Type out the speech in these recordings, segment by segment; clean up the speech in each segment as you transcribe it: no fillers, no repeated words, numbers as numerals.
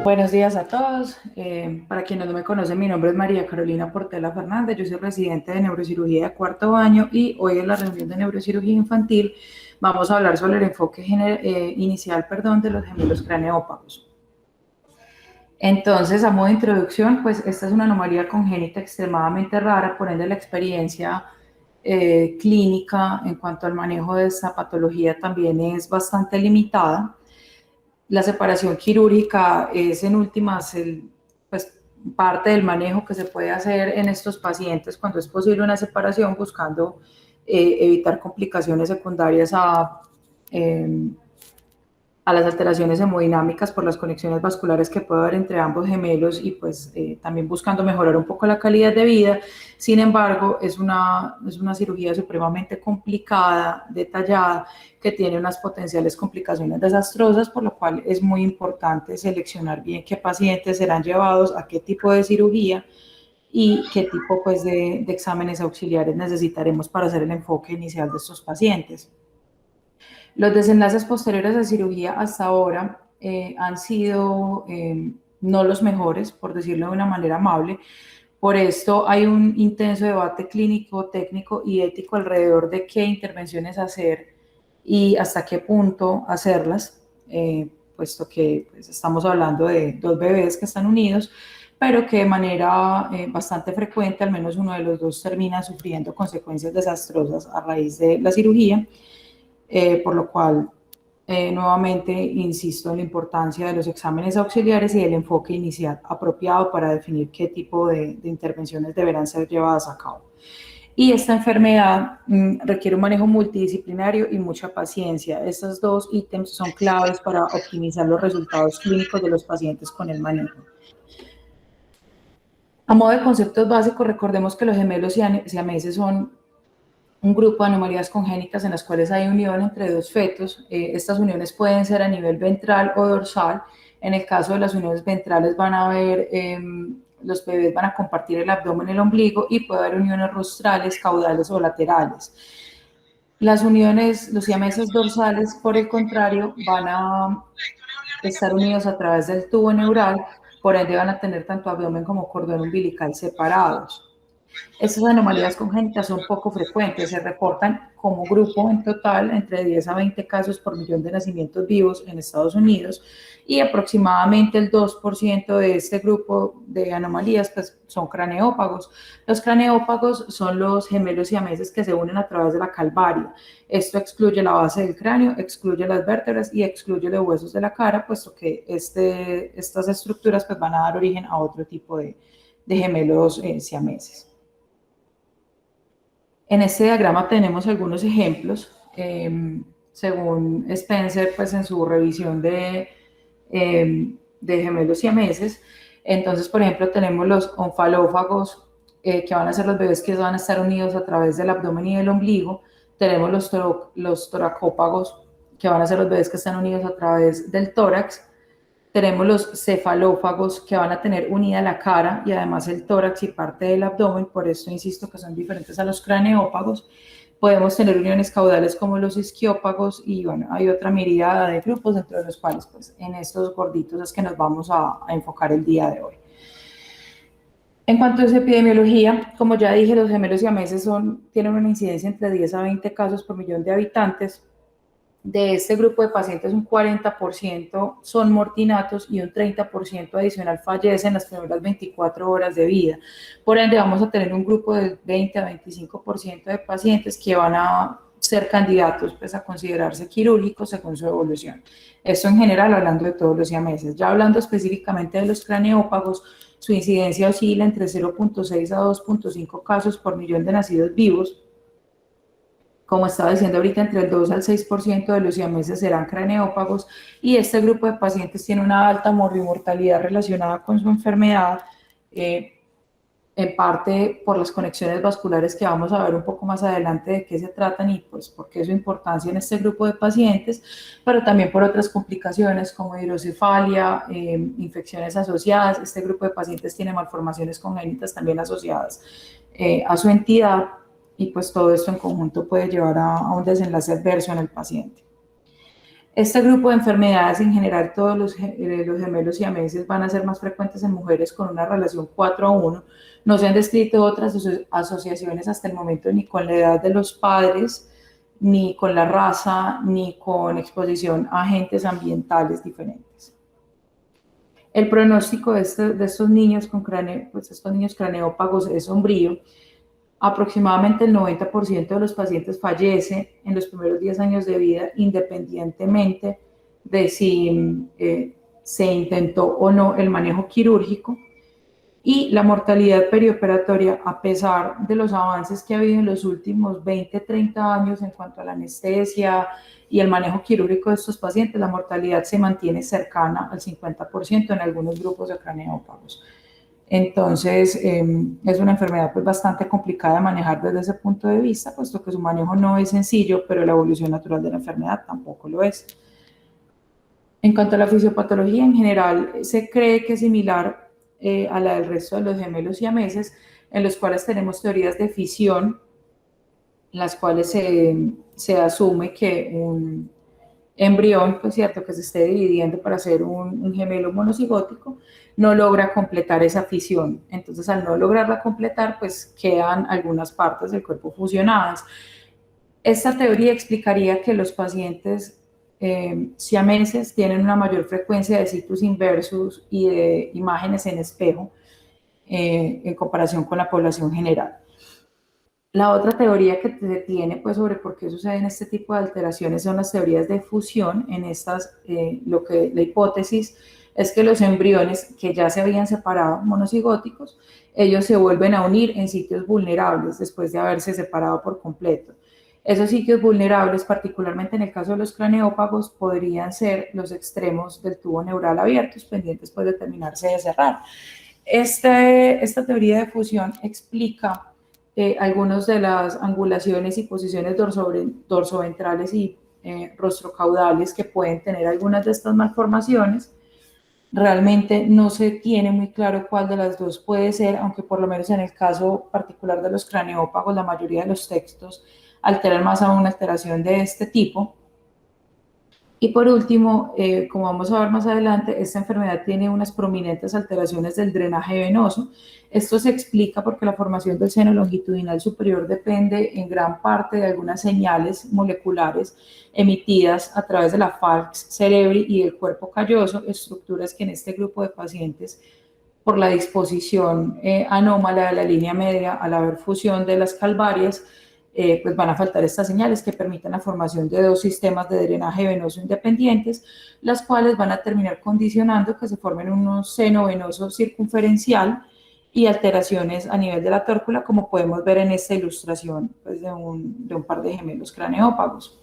Buenos días a todos. Para quienes no me conocen, mi nombre es María Carolina Portela Fernández. Yo soy residente de neurocirugía de cuarto año y hoy en la reunión de neurocirugía infantil vamos a hablar sobre el enfoque inicial de los gemelos craneópagos. Entonces, a modo de introducción, pues esta es una anomalía congénita extremadamente rara, por ende la experiencia clínica en cuanto al manejo de esta patología también es bastante limitada. La separación quirúrgica es en últimas pues, parte del manejo que se puede hacer en estos pacientes cuando es posible una separación, buscando evitar complicaciones secundarias a las alteraciones hemodinámicas por las conexiones vasculares que puede haber entre ambos gemelos y pues también buscando mejorar un poco la calidad de vida. Sin embargo, es una cirugía supremamente complicada, detallada, que tiene unas potenciales complicaciones desastrosas, por lo cual es muy importante seleccionar bien qué pacientes serán llevados a qué tipo de cirugía y qué tipo pues, de exámenes auxiliares necesitaremos para hacer el enfoque inicial de estos pacientes. Los desenlaces posteriores a cirugía hasta ahora han sido no los mejores, por decirlo de una manera amable. Por esto hay un intenso debate clínico, técnico y ético alrededor de qué intervenciones hacer y hasta qué punto hacerlas, puesto que pues, estamos hablando de dos bebés que están unidos, pero que de manera bastante frecuente al menos uno de los dos termina sufriendo consecuencias desastrosas a raíz de la cirugía. Por lo cual, nuevamente, insisto en la importancia de los exámenes auxiliares y del enfoque inicial apropiado para definir qué tipo de intervenciones deberán ser llevadas a cabo. Y esta enfermedad requiere un manejo multidisciplinario y mucha paciencia. Estos dos ítems son claves para optimizar los resultados clínicos de los pacientes con el manejo. A modo de conceptos básicos, recordemos que los gemelos siameses son un grupo de anomalías congénitas en las cuales hay unión entre dos fetos. Estas uniones pueden ser a nivel ventral o dorsal. En el caso de las uniones ventrales van a haber, los bebés van a compartir el abdomen y el ombligo y puede haber uniones rostrales, caudales o laterales. Las uniones, los siameses dorsales, por el contrario, van a estar unidos a través del tubo neural, por ende van a tener tanto abdomen como cordón umbilical separados. Estas anomalías congénitas son poco frecuentes, se reportan como grupo en total entre 10 a 20 casos por millón de nacimientos vivos en Estados Unidos y aproximadamente el 2% de este grupo de anomalías pues, son craneópagos. Los craneópagos son los gemelos siameses que se unen a través de la calvaria. Esto excluye la base del cráneo, excluye las vértebras y excluye los huesos de la cara, puesto que estas estructuras pues, van a dar origen a otro tipo de gemelos siameses. En este diagrama tenemos algunos ejemplos. Según Spencer, pues en su revisión de gemelos siameses, entonces, por ejemplo, tenemos los onfalófagos, que van a ser los bebés que van a estar unidos a través del abdomen y del ombligo. Tenemos los toracópagos, que van a ser los bebés que están unidos a través del tórax. Tenemos los cefalófagos, que van a tener unida la cara y además el tórax y parte del abdomen, por esto insisto que son diferentes a los craneópagos. Podemos tener uniones caudales como los isquiópagos y bueno, hay otra miríada de grupos dentro de los cuales pues en estos gorditos es que nos vamos a enfocar el día de hoy. En cuanto a su epidemiología, como ya dije, los gemelos siameses tienen una incidencia entre 10 a 20 casos por millón de habitantes. De este grupo de pacientes, un 40% son mortinatos y un 30% adicional fallece en las primeras 24 horas de vida. Por ende, vamos a tener un grupo de 20 a 25% de pacientes que van a ser candidatos pues, a considerarse quirúrgicos según su evolución. Esto en general hablando de todos los siameses. Ya hablando específicamente de los craneópagos, su incidencia oscila entre 0.6 a 2.5 casos por millón de nacidos vivos. Como estaba diciendo ahorita, entre el 2 al 6% de los siameses serán craneópagos y este grupo de pacientes tiene una alta morbimortalidad relacionada con su enfermedad, en parte por las conexiones vasculares que vamos a ver un poco más adelante de qué se tratan y pues por qué su importancia en este grupo de pacientes, pero también por otras complicaciones como hidrocefalia, infecciones asociadas. Este grupo de pacientes tiene malformaciones congénitas también asociadas a su entidad. Y pues todo esto en conjunto puede llevar a un desenlace adverso en el paciente. Este grupo de enfermedades, en general, todos los gemelos siameses van a ser más frecuentes en mujeres con una relación 4:1. No se han descrito otras asociaciones hasta el momento ni con la edad de los padres, ni con la raza, ni con exposición a agentes ambientales diferentes. El pronóstico de estos niños con cráneo, pues estos niños craneópagos es sombrío. Aproximadamente el 90% de los pacientes fallece en los primeros 10 años de vida, independientemente de si se intentó o no el manejo quirúrgico. Y la mortalidad perioperatoria, a pesar de los avances que ha habido en los últimos 20, 30 años en cuanto a la anestesia y el manejo quirúrgico de estos pacientes, la mortalidad se mantiene cercana al 50% en algunos grupos de craneópagos. Entonces, es una enfermedad pues, bastante complicada de manejar desde ese punto de vista, puesto que su manejo no es sencillo, pero la evolución natural de la enfermedad tampoco lo es. En cuanto a la fisiopatología en general, se cree que es similar a la del resto de los gemelos siameses, en los cuales tenemos teorías de fisión, en las cuales se asume que un embrión, pues cierto, que se esté dividiendo para hacer un gemelo monocigótico, no logra completar esa fisión. Entonces, al no lograrla completar, pues quedan algunas partes del cuerpo fusionadas. Esta teoría explicaría que los pacientes siameses tienen una mayor frecuencia de situs inversus y de imágenes en espejo en comparación con la población general. La otra teoría que se tiene pues, sobre por qué suceden este tipo de alteraciones son las teorías de fusión. En estas, la hipótesis es que los embriones que ya se habían separado, monocigóticos, ellos se vuelven a unir en sitios vulnerables después de haberse separado por completo. Esos sitios vulnerables, particularmente en el caso de los craneópagos, podrían ser los extremos del tubo neural abiertos, pendientes pues, de terminarse de cerrar. Esta teoría de fusión explica algunas de las angulaciones y posiciones dorsoventrales y rostrocaudales que pueden tener algunas de estas malformaciones. Realmente no se tiene muy claro cuál de las dos puede ser, aunque por lo menos en el caso particular de los craneópagos, la mayoría de los textos alteran más a una alteración de este tipo. Y por último, como vamos a ver más adelante, esta enfermedad tiene unas prominentes alteraciones del drenaje venoso. Esto se explica porque la formación del seno longitudinal superior depende en gran parte de algunas señales moleculares emitidas a través de la falx cerebri y del cuerpo calloso, estructuras que en este grupo de pacientes, por la disposición anómala de la línea media al haber fusión de las calvarias, pues van a faltar estas señales que permiten la formación de dos sistemas de drenaje venoso independientes, las cuales van a terminar condicionando que se formen un seno venoso circunferencial y alteraciones a nivel de la tórcula, como podemos ver en esta ilustración pues, de un par de gemelos craneópagos.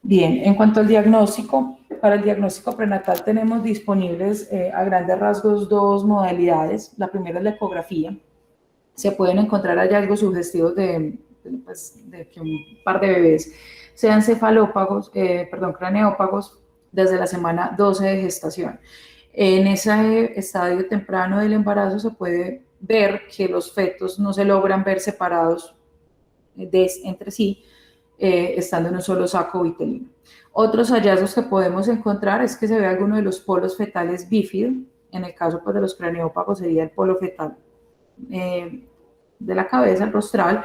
Bien, en cuanto al diagnóstico, para el diagnóstico prenatal tenemos disponibles a grandes rasgos dos modalidades. La primera es la ecografía. Se pueden encontrar hallazgos sugestivos de que un par de bebés sean craneópagos desde la semana 12 de gestación. En ese estadio temprano del embarazo se puede ver que los fetos no se logran ver separados entre sí, estando en un solo saco vitelino. Otros hallazgos que podemos encontrar es que se ve alguno de los polos fetales bífido. En el caso pues, de los craneópagos sería el polo fetal de la cabeza, el rostral.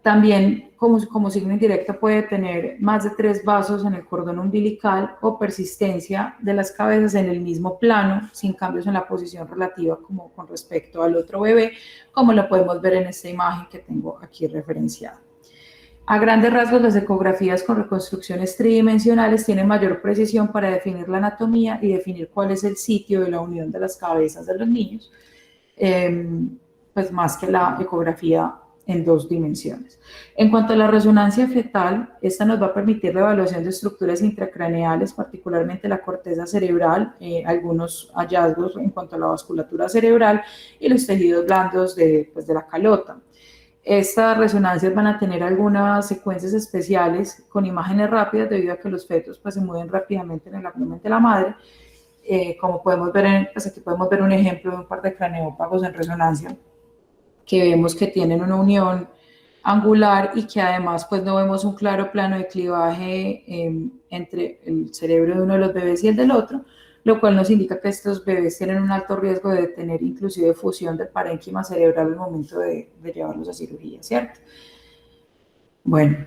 También como signo indirecto puede tener más de 3 vasos en el cordón umbilical o persistencia de las cabezas en el mismo plano, sin cambios en la posición relativa como con respecto al otro bebé, como lo podemos ver en esta imagen que tengo aquí referenciada. A grandes rasgos, las ecografías con reconstrucciones tridimensionales tienen mayor precisión para definir la anatomía y definir cuál es el sitio de la unión de las cabezas de los niños, pues más que la ecografía en 2 dimensiones. En cuanto a la resonancia fetal, esta nos va a permitir la evaluación de estructuras intracraneales, particularmente la corteza cerebral, algunos hallazgos en cuanto a la vasculatura cerebral y los tejidos blandos de la calota. Estas resonancias van a tener algunas secuencias especiales con imágenes rápidas debido a que los fetos pues, se mueven rápidamente en el abdomen de la madre. Como podemos ver, pues aquí podemos ver un ejemplo de un par de craneópagos en resonancia que vemos que tienen una unión angular y que además pues no vemos un claro plano de clivaje entre el cerebro de uno de los bebés y el del otro, lo cual nos indica que estos bebés tienen un alto riesgo de tener inclusive fusión del parénquima cerebral al momento de llevarlos a cirugía, ¿cierto? Bueno,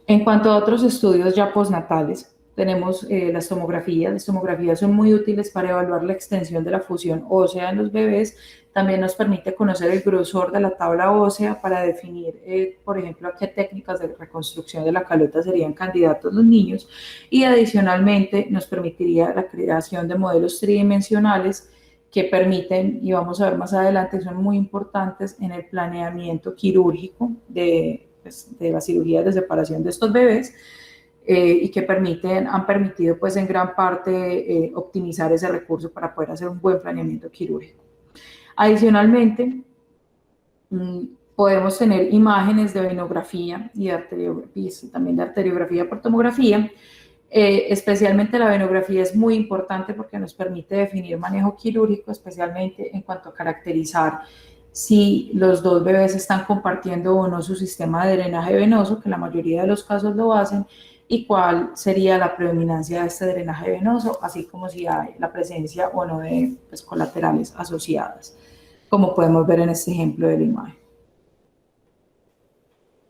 en cuanto a otros estudios ya postnatales, tenemos las tomografías. Las tomografías son muy útiles para evaluar la extensión de la fusión ósea en los bebés. También nos permite conocer el grosor de la tabla ósea para definir, por ejemplo, a qué técnicas de reconstrucción de la calota serían candidatos los niños. Y adicionalmente nos permitiría la creación de modelos tridimensionales que permiten, y vamos a ver más adelante, son muy importantes en el planeamiento quirúrgico de las cirugías de separación de estos bebés y que han permitido pues en gran parte optimizar ese recurso para poder hacer un buen planeamiento quirúrgico. Adicionalmente, podemos tener imágenes de venografía y también de arteriografía por tomografía. Especialmente la venografía es muy importante porque nos permite definir manejo quirúrgico, especialmente en cuanto a caracterizar si los dos bebés están compartiendo o no su sistema de drenaje venoso, que la mayoría de los casos lo hacen, y cuál sería la predominancia de este drenaje venoso, así como si hay la presencia o no de pues, colaterales asociadas, como podemos ver en este ejemplo de la imagen.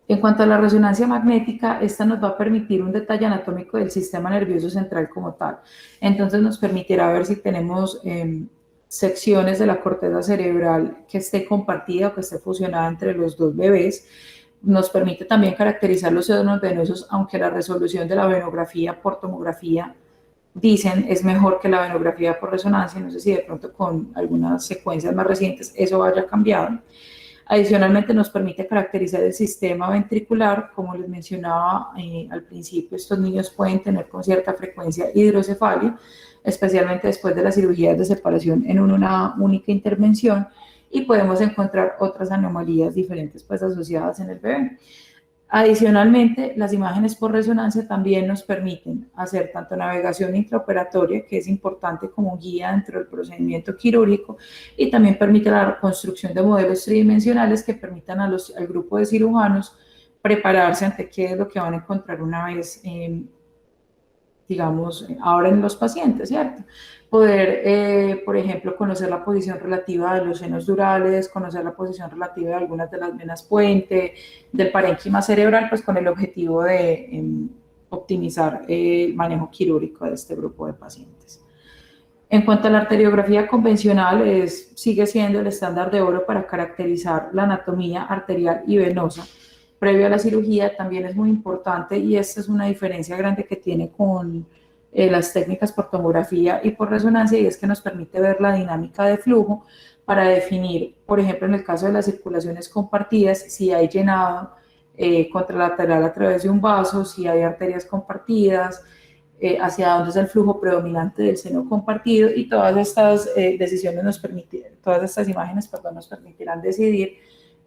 En cuanto a la resonancia magnética, esta nos va a permitir un detalle anatómico del sistema nervioso central como tal. Entonces nos permitirá ver si tenemos secciones de la corteza cerebral que esté compartida o que esté fusionada entre los dos bebés. Nos permite también caracterizar los senos venosos, aunque la resolución de la venografía por tomografía dicen es mejor que la venografía por resonancia. No sé si de pronto con algunas secuencias más recientes eso haya cambiado. Adicionalmente nos permite caracterizar el sistema ventricular, como les mencionaba al principio, estos niños pueden tener con cierta frecuencia hidrocefalia, especialmente después de las cirugías de separación en una única intervención, y podemos encontrar otras anomalías diferentes pues asociadas en el bebé. Adicionalmente, las imágenes por resonancia también nos permiten hacer tanto navegación intraoperatoria, que es importante como guía dentro del procedimiento quirúrgico, y también permite la construcción de modelos tridimensionales que permitan al grupo de cirujanos prepararse ante qué es lo que van a encontrar una vez, digamos, ahora en los pacientes, ¿cierto? Poder, por ejemplo, conocer la posición relativa de los senos durales, conocer la posición relativa de algunas de las venas puente, del parénquima cerebral, pues con el objetivo de optimizar el manejo quirúrgico de este grupo de pacientes. En cuanto a la arteriografía convencional, sigue siendo el estándar de oro para caracterizar la anatomía arterial y venosa previo a la cirugía. También es muy importante, y esta es una diferencia grande que tiene con las técnicas por tomografía y por resonancia, y es que nos permite ver la dinámica de flujo para definir, por ejemplo, en el caso de las circulaciones compartidas, si hay llenado contralateral a través de un vaso, si hay arterias compartidas, hacia dónde es el flujo predominante del seno compartido, y todas estas todas estas imágenes, perdón, nos permitirán decidir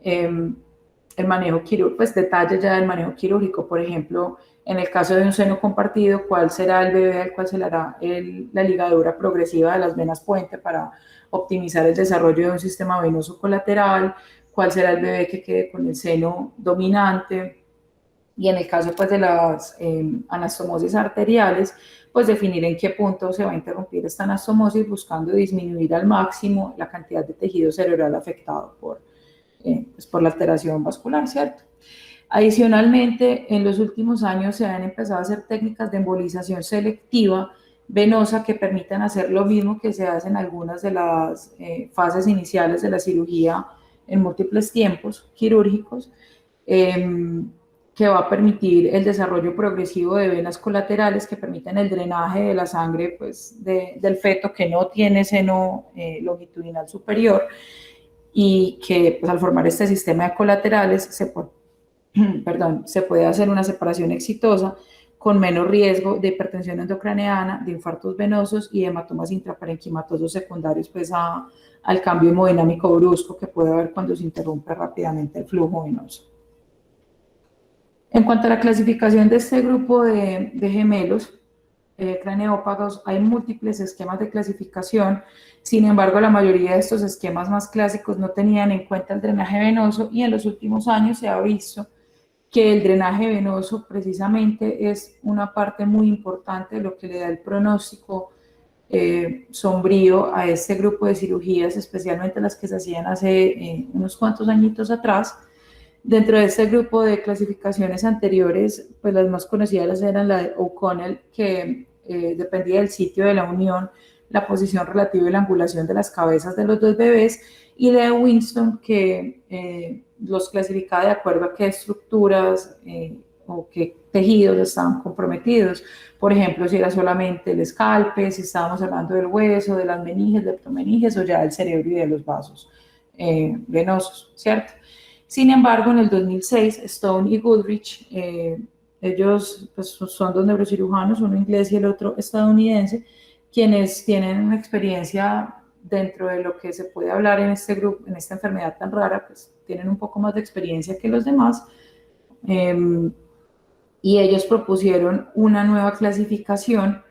el manejo quirúrgico, pues detalles ya del manejo quirúrgico. Por ejemplo, en el caso de un seno compartido, cuál será el bebé al cual se le hará la ligadura progresiva de las venas puente para optimizar el desarrollo de un sistema venoso colateral, cuál será el bebé que quede con el seno dominante, y en el caso pues de las anastomosis arteriales, pues definir en qué punto se va a interrumpir esta anastomosis, buscando disminuir al máximo la cantidad de tejido cerebral afectado por la alteración vascular, ¿cierto? Adicionalmente, en los últimos años se han empezado a hacer técnicas de embolización selectiva venosa que permitan hacer lo mismo que se hace en algunas de las fases iniciales de la cirugía en múltiples tiempos quirúrgicos, que va a permitir el desarrollo progresivo de venas colaterales que permiten el drenaje de la sangre pues, del feto que no tiene seno longitudinal superior, y que pues, al formar este sistema de colaterales se puede hacer una separación exitosa con menos riesgo de hipertensión endocraneana, de infartos venosos y de hematomas intraparenquimatosos secundarios pues, al cambio hemodinámico brusco que puede haber cuando se interrumpe rápidamente el flujo venoso. En cuanto a la clasificación de este grupo de gemelos craneópagos, hay múltiples esquemas de clasificación. Sin embargo, la mayoría de estos esquemas más clásicos no tenían en cuenta el drenaje venoso, y en los últimos años se ha visto que el drenaje venoso precisamente es una parte muy importante de lo que le da el pronóstico sombrío a este grupo de cirugías, especialmente las que se hacían hace unos cuantos añitos atrás. Dentro de este grupo de clasificaciones anteriores, pues las más conocidas eran la de O'Connell, que dependía del sitio de la unión, la posición relativa y la angulación de las cabezas de los dos bebés, y la de Winston, que los clasificaba de acuerdo a qué estructuras o qué tejidos estaban comprometidos. Por ejemplo, si era solamente el escalpe, si estábamos hablando del hueso, de las meninges, leptomeninges o ya del cerebro y de los vasos venosos, ¿cierto? Sin embargo, en el 2006, Stone y Goodrich, ellos pues, son dos neurocirujanos, uno inglés y el otro estadounidense, quienes tienen una experiencia dentro de lo que se puede hablar en este grupo, en esta enfermedad tan rara, pues tienen un poco más de experiencia que los demás. Y ellos propusieron una nueva clasificación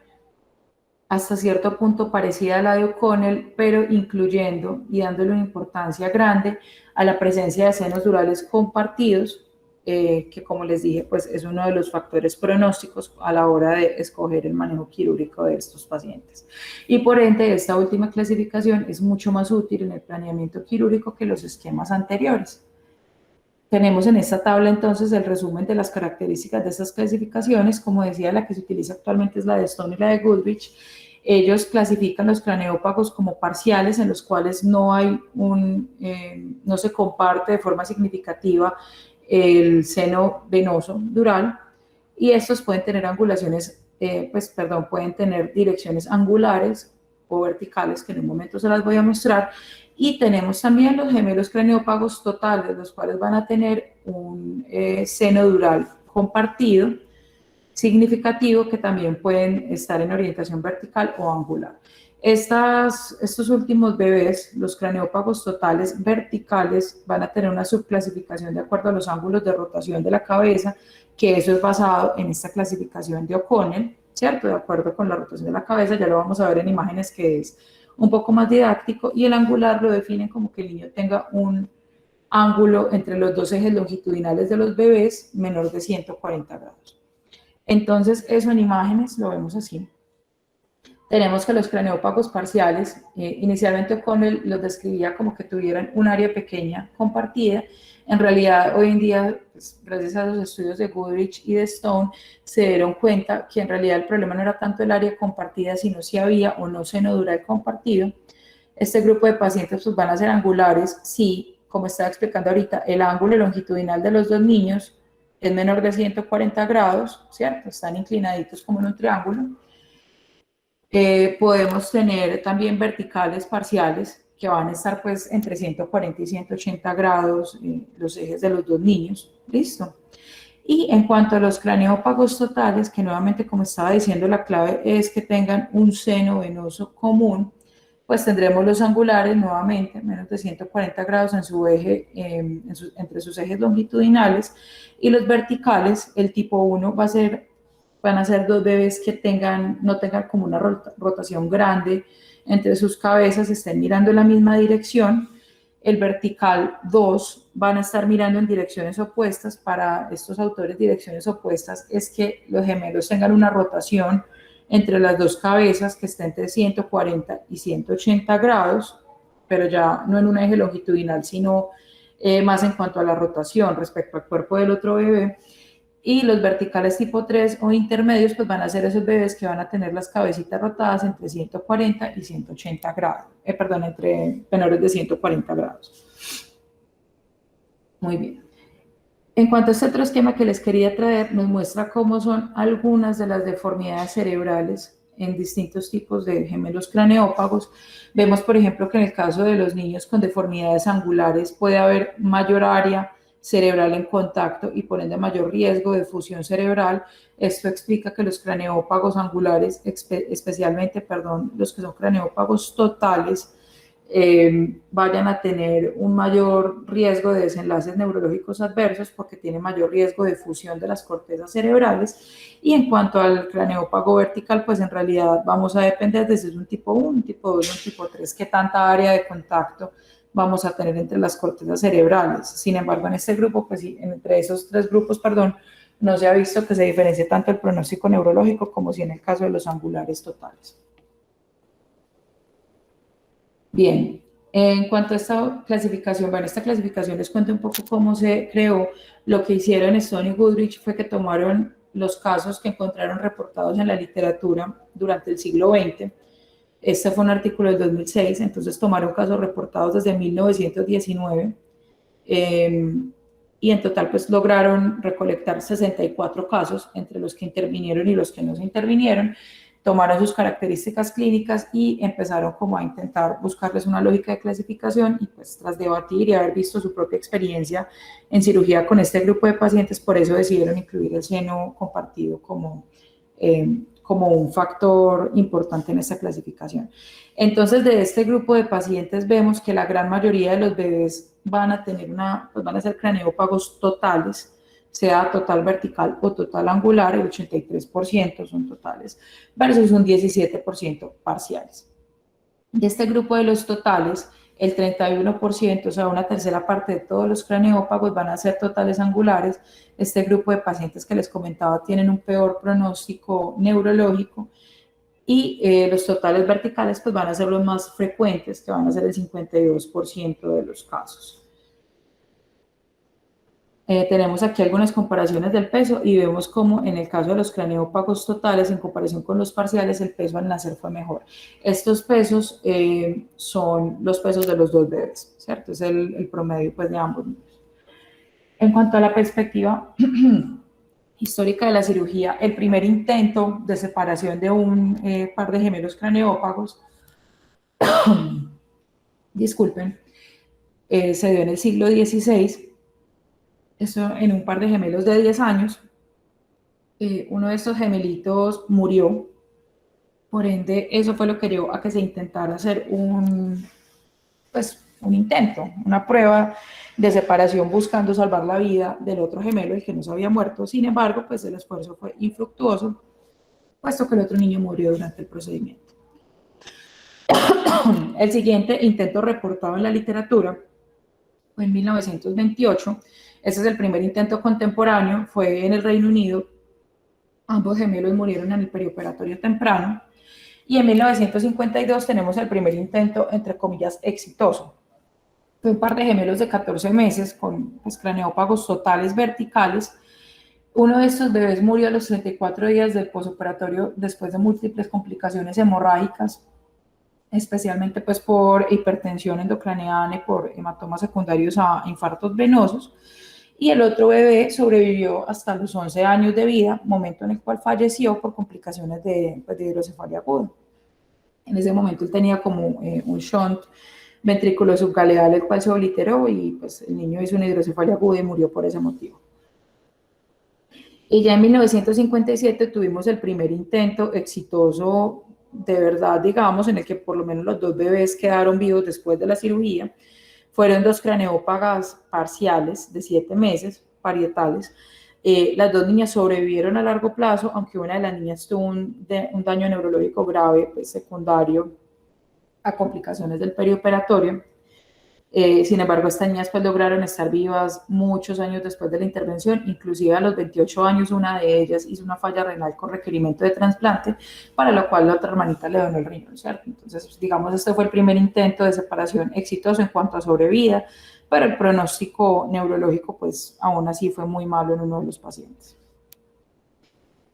hasta cierto punto parecida a la de O'Connell, pero incluyendo y dándole una importancia grande a la presencia de senos durales compartidos, que como les dije, pues es uno de los factores pronósticos a la hora de escoger el manejo quirúrgico de estos pacientes. Y por ende, esta última clasificación es mucho más útil en el planeamiento quirúrgico que los esquemas anteriores. Tenemos en esta tabla entonces el resumen de las características de estas clasificaciones. Como decía, la que se utiliza actualmente es la de Stone y la de Goodrich. Ellos clasifican los craneópagos como parciales, en los cuales no se comparte de forma significativa el seno venoso dural, y estos pueden tener pueden tener direcciones angulares o verticales, que en un momento se las voy a mostrar. Y tenemos también los gemelos craneópagos totales, los cuales van a tener un seno dural compartido significativo, que también pueden estar en orientación vertical o angular. Estos últimos bebés, los craneópagos totales verticales, van a tener una subclasificación de acuerdo a los ángulos de rotación de la cabeza, que eso es basado en esta clasificación de O'Connell, ¿cierto? De acuerdo con la rotación de la cabeza, ya lo vamos a ver en imágenes, que es un poco más didáctico, y el angular lo definen como que el niño tenga un ángulo entre los dos ejes longitudinales de los bebés menor de 140 grados. Entonces, eso en imágenes lo vemos así. Tenemos que los craneópagos parciales, inicialmente O'Connell los describía como que tuvieran un área pequeña compartida. En realidad, hoy en día, pues, gracias a los estudios de Goodrich y de Stone, se dieron cuenta que en realidad el problema no era tanto el área compartida, sino si había o no seno dural compartido. Este grupo de pacientes pues, van a ser angulares si, como estaba explicando ahorita, el ángulo longitudinal de los dos niños es menor de 140 grados, ¿cierto? Están inclinaditos como en un triángulo. Podemos tener también verticales parciales, que van a estar pues entre 140 y 180 grados los ejes de los dos niños. ¿Listo? Y en cuanto a los craneópagos totales, que nuevamente, como estaba diciendo, la clave es que tengan un seno venoso común, pues tendremos los angulares nuevamente, menos de 140 grados en su eje, entre sus ejes longitudinales, y los verticales, el tipo 1 van a ser dos bebés que no tengan como una rotación grande entre sus cabezas, estén mirando en la misma dirección. El vertical 2 van a estar mirando en direcciones opuestas. Para estos autores, direcciones opuestas es que los gemelos tengan una rotación entre las dos cabezas que esté entre 140 y 180 grados, pero ya no en un eje longitudinal, sino más en cuanto a la rotación respecto al cuerpo del otro bebé. Y los verticales tipo 3 o intermedios, pues van a ser esos bebés que van a tener las cabecitas rotadas entre 140 y 180 grados, entre menores de 140 grados. Muy bien. En cuanto a este otro esquema que les quería traer, nos muestra cómo son algunas de las deformidades cerebrales en distintos tipos de gemelos craneópagos. Vemos, por ejemplo, que en el caso de los niños con deformidades angulares puede haber mayor área cerebral en contacto y por ende mayor riesgo de fusión cerebral. Esto explica que los craneópagos angulares, especialmente, los que son craneópagos totales, vayan a tener un mayor riesgo de desenlaces neurológicos adversos, porque tiene mayor riesgo de fusión de las cortezas cerebrales. Y en cuanto al craneópago vertical, pues en realidad vamos a depender de si es un tipo 1, un tipo 2, un tipo 3, qué tanta área de contacto vamos a tener entre las cortezas cerebrales. Sin embargo, en este grupo, pues sí, entre esos tres grupos, perdón, no se ha visto que se diferencie tanto el pronóstico neurológico como si en el caso de los angulares totales. Bien, en cuanto a esta clasificación, bueno, esta clasificación les cuento un poco cómo se creó. Lo que hicieron Stone y Goodrich fue que tomaron los casos que encontraron reportados en la literatura durante el siglo XX. Este fue un artículo del 2006, entonces tomaron casos reportados desde 1919 y en total pues lograron recolectar 64 casos entre los que intervinieron y los que no se intervinieron. Tomaron sus características clínicas y empezaron como a intentar buscarles una lógica de clasificación y pues tras debatir y haber visto su propia experiencia en cirugía con este grupo de pacientes, por eso decidieron incluir el seno compartido como un factor importante en esta clasificación. Entonces, de este grupo de pacientes vemos que la gran mayoría de los bebés van a tener pues van a ser craneópagos totales, sea total vertical o total angular, el 83% son totales, versus un 17% parciales. De este grupo de los totales, el 31%, o sea, una tercera parte de todos los craneópagos van a ser totales angulares. Este grupo de pacientes que les comentaba tienen un peor pronóstico neurológico y los totales verticales pues van a ser los más frecuentes, que van a ser el 52% de los casos. Tenemos aquí algunas comparaciones del peso y vemos cómo en el caso de los craneópagos totales, en comparación con los parciales, el peso al nacer fue mejor. Estos pesos son los pesos de los dos bebés, ¿cierto? Es el promedio pues, de ambos niños. En cuanto a la perspectiva histórica de la cirugía, el primer intento de separación de un par de gemelos craneópagos, disculpen, se dio en el siglo XVI. Eso en un par de gemelos de 10 años. Uno de estos gemelitos murió, por ende eso fue lo que llevó a que se intentara hacer un intento, una prueba de separación buscando salvar la vida del otro gemelo, el que no se había muerto. Sin embargo, pues el esfuerzo fue infructuoso, puesto que el otro niño murió durante el procedimiento. El siguiente intento reportado en la literatura fue en 1928. Ese es el primer intento contemporáneo, fue en el Reino Unido. Ambos gemelos murieron en el perioperatorio temprano. Y en 1952 tenemos el primer intento, entre comillas, exitoso. Fue un par de gemelos de 14 meses con pues, craneópagos totales verticales. Uno de estos bebés murió a los 34 días del posoperatorio después de múltiples complicaciones hemorrágicas, especialmente pues, por hipertensión endocraneana y por hematomas secundarios a infartos venosos. Y el otro bebé sobrevivió hasta los 11 años de vida, momento en el cual falleció por complicaciones de hidrocefalia aguda. En ese momento él tenía como un shunt ventrículo subgaleal, el cual se obliteró y pues el niño hizo una hidrocefalia aguda y murió por ese motivo. Y ya en 1957 tuvimos el primer intento exitoso de verdad, digamos, en el que por lo menos los dos bebés quedaron vivos después de la cirugía. Fueron dos craneópagas parciales de 7 meses, parietales. Las dos niñas sobrevivieron a largo plazo, aunque una de las niñas tuvo un daño neurológico grave, pues, secundario a complicaciones del perioperatorio. Sin embargo, estas niñas pues, lograron estar vivas muchos años después de la intervención, inclusive a los 28 años una de ellas hizo una falla renal con requerimiento de trasplante, para lo cual la otra hermanita le donó el riñón, ¿cierto? Entonces, digamos, este fue el primer intento de separación exitoso en cuanto a sobrevida, pero el pronóstico neurológico, pues, aún así fue muy malo en uno de los pacientes.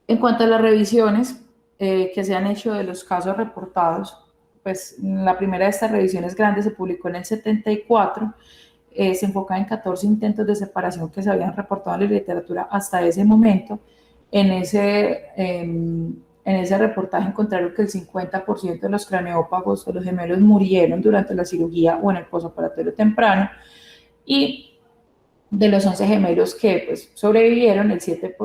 En cuanto a las revisiones que se han hecho de los casos reportados, pues la primera de estas revisiones grandes se publicó en el 74, se enfocaba en 14 intentos de separación que se habían reportado en la literatura hasta ese momento. En ese reportaje encontraron que el 50% de los craneópagos de los gemelos murieron durante la cirugía o en el posoperatorio temprano, y de los 11 gemelos que pues, sobrevivieron, el 7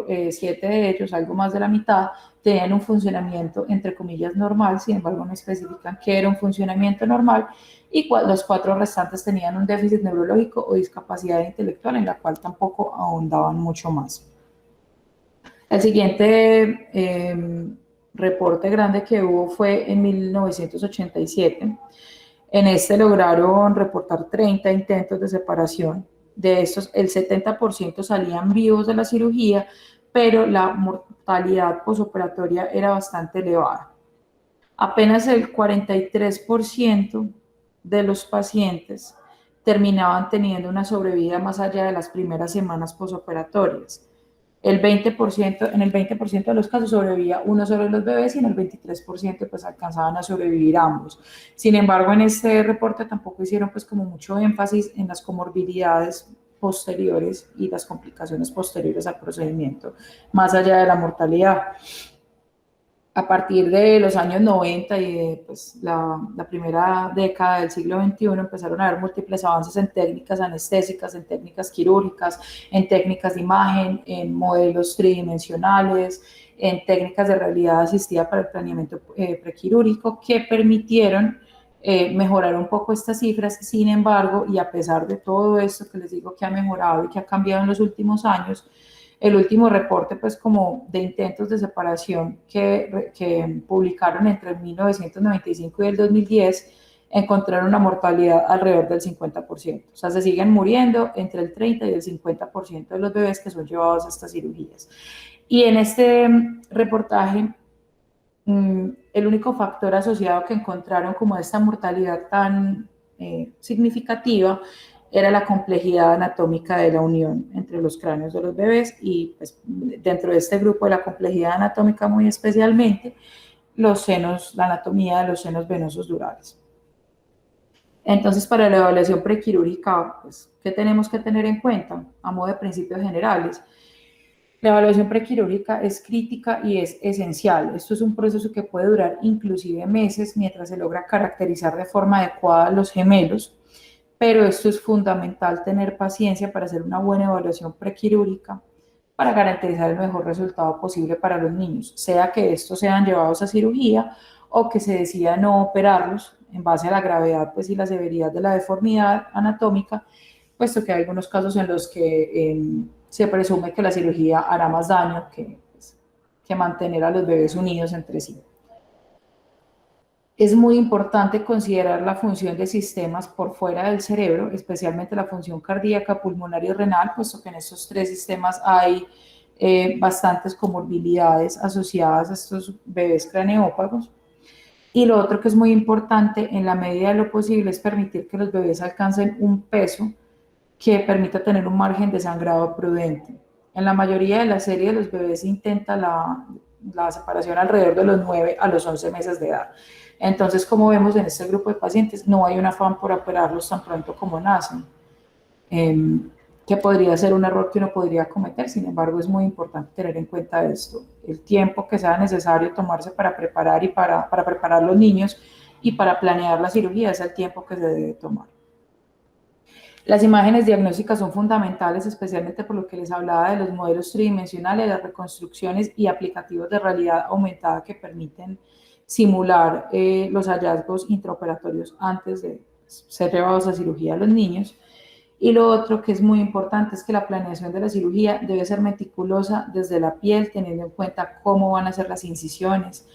de ellos, algo más de la mitad, tenían un funcionamiento, entre comillas, normal. Sin embargo, no especifican qué era un funcionamiento normal, y los 4 restantes tenían un déficit neurológico o discapacidad intelectual, en la cual tampoco ahondaban mucho más. El siguiente reporte grande que hubo fue en 1987. En este lograron reportar 30 intentos de separación. De estos, el 70% salían vivos de la cirugía, pero la mortalidad posoperatoria era bastante elevada. Apenas el 43% de los pacientes terminaban teniendo una sobrevida más allá de las primeras semanas posoperatorias. En el 20% de los casos sobrevivía uno solo de los bebés y en el 23% pues alcanzaban a sobrevivir ambos. Sin embargo, en este reporte tampoco hicieron pues como mucho énfasis en las comorbilidades posteriores y las complicaciones posteriores al procedimiento, más allá de la mortalidad. A partir de los años 90 y de pues, la primera década del siglo XXI empezaron a haber múltiples avances en técnicas anestésicas, en técnicas quirúrgicas, en técnicas de imagen, en modelos tridimensionales, en técnicas de realidad asistida para el planeamiento prequirúrgico que permitieron mejorar un poco estas cifras. Sin embargo, y a pesar de todo esto que les digo que ha mejorado y que ha cambiado en los últimos años, el último reporte, pues, como de intentos de separación que publicaron entre el 1995 y el 2010, encontraron una mortalidad alrededor del 50%. O sea, se siguen muriendo entre el 30 y el 50% de los bebés que son llevados a estas cirugías. Y en este reportaje, el único factor asociado que encontraron como esta mortalidad tan significativa era la complejidad anatómica de la unión entre los cráneos de los bebés y pues, dentro de este grupo de la complejidad anatómica muy especialmente los senos, la anatomía de los senos venosos durales. Entonces, para la evaluación prequirúrgica, pues, ¿qué tenemos que tener en cuenta? A modo de principios generales, la evaluación prequirúrgica es crítica y es esencial. Esto es un proceso que puede durar inclusive meses mientras se logra caracterizar de forma adecuada los gemelos, pero esto es fundamental tener paciencia para hacer una buena evaluación prequirúrgica para garantizar el mejor resultado posible para los niños, sea que estos sean llevados a cirugía o que se decida no operarlos en base a la gravedad pues, y la severidad de la deformidad anatómica, puesto que hay algunos casos en los que se presume que la cirugía hará más daño que mantener a los bebés unidos entre sí. Es muy importante considerar la función de sistemas por fuera del cerebro, especialmente la función cardíaca, pulmonar y renal, puesto que en estos tres sistemas hay bastantes comorbilidades asociadas a estos bebés craneópagos. Y lo otro que es muy importante, en la medida de lo posible, es permitir que los bebés alcancen un peso que permita tener un margen de sangrado prudente. En la mayoría de las series, los bebés intentan la separación alrededor de los 9 a los 11 meses de edad. Entonces, como vemos en este grupo de pacientes, no hay un afán por operarlos tan pronto como nacen, que podría ser un error que uno podría cometer. Sin embargo, es muy importante tener en cuenta esto, el tiempo que sea necesario tomarse para preparar y para preparar los niños y para planear la cirugía es el tiempo que se debe tomar. Las imágenes diagnósticas son fundamentales, especialmente por lo que les hablaba de los modelos tridimensionales, las reconstrucciones y aplicativos de realidad aumentada que permiten simular los hallazgos intraoperatorios antes de ser llevados a cirugía a los niños. Y lo otro que es muy importante es que la planeación de la cirugía debe ser meticulosa desde la piel, teniendo en cuenta cómo van a ser las incisiones,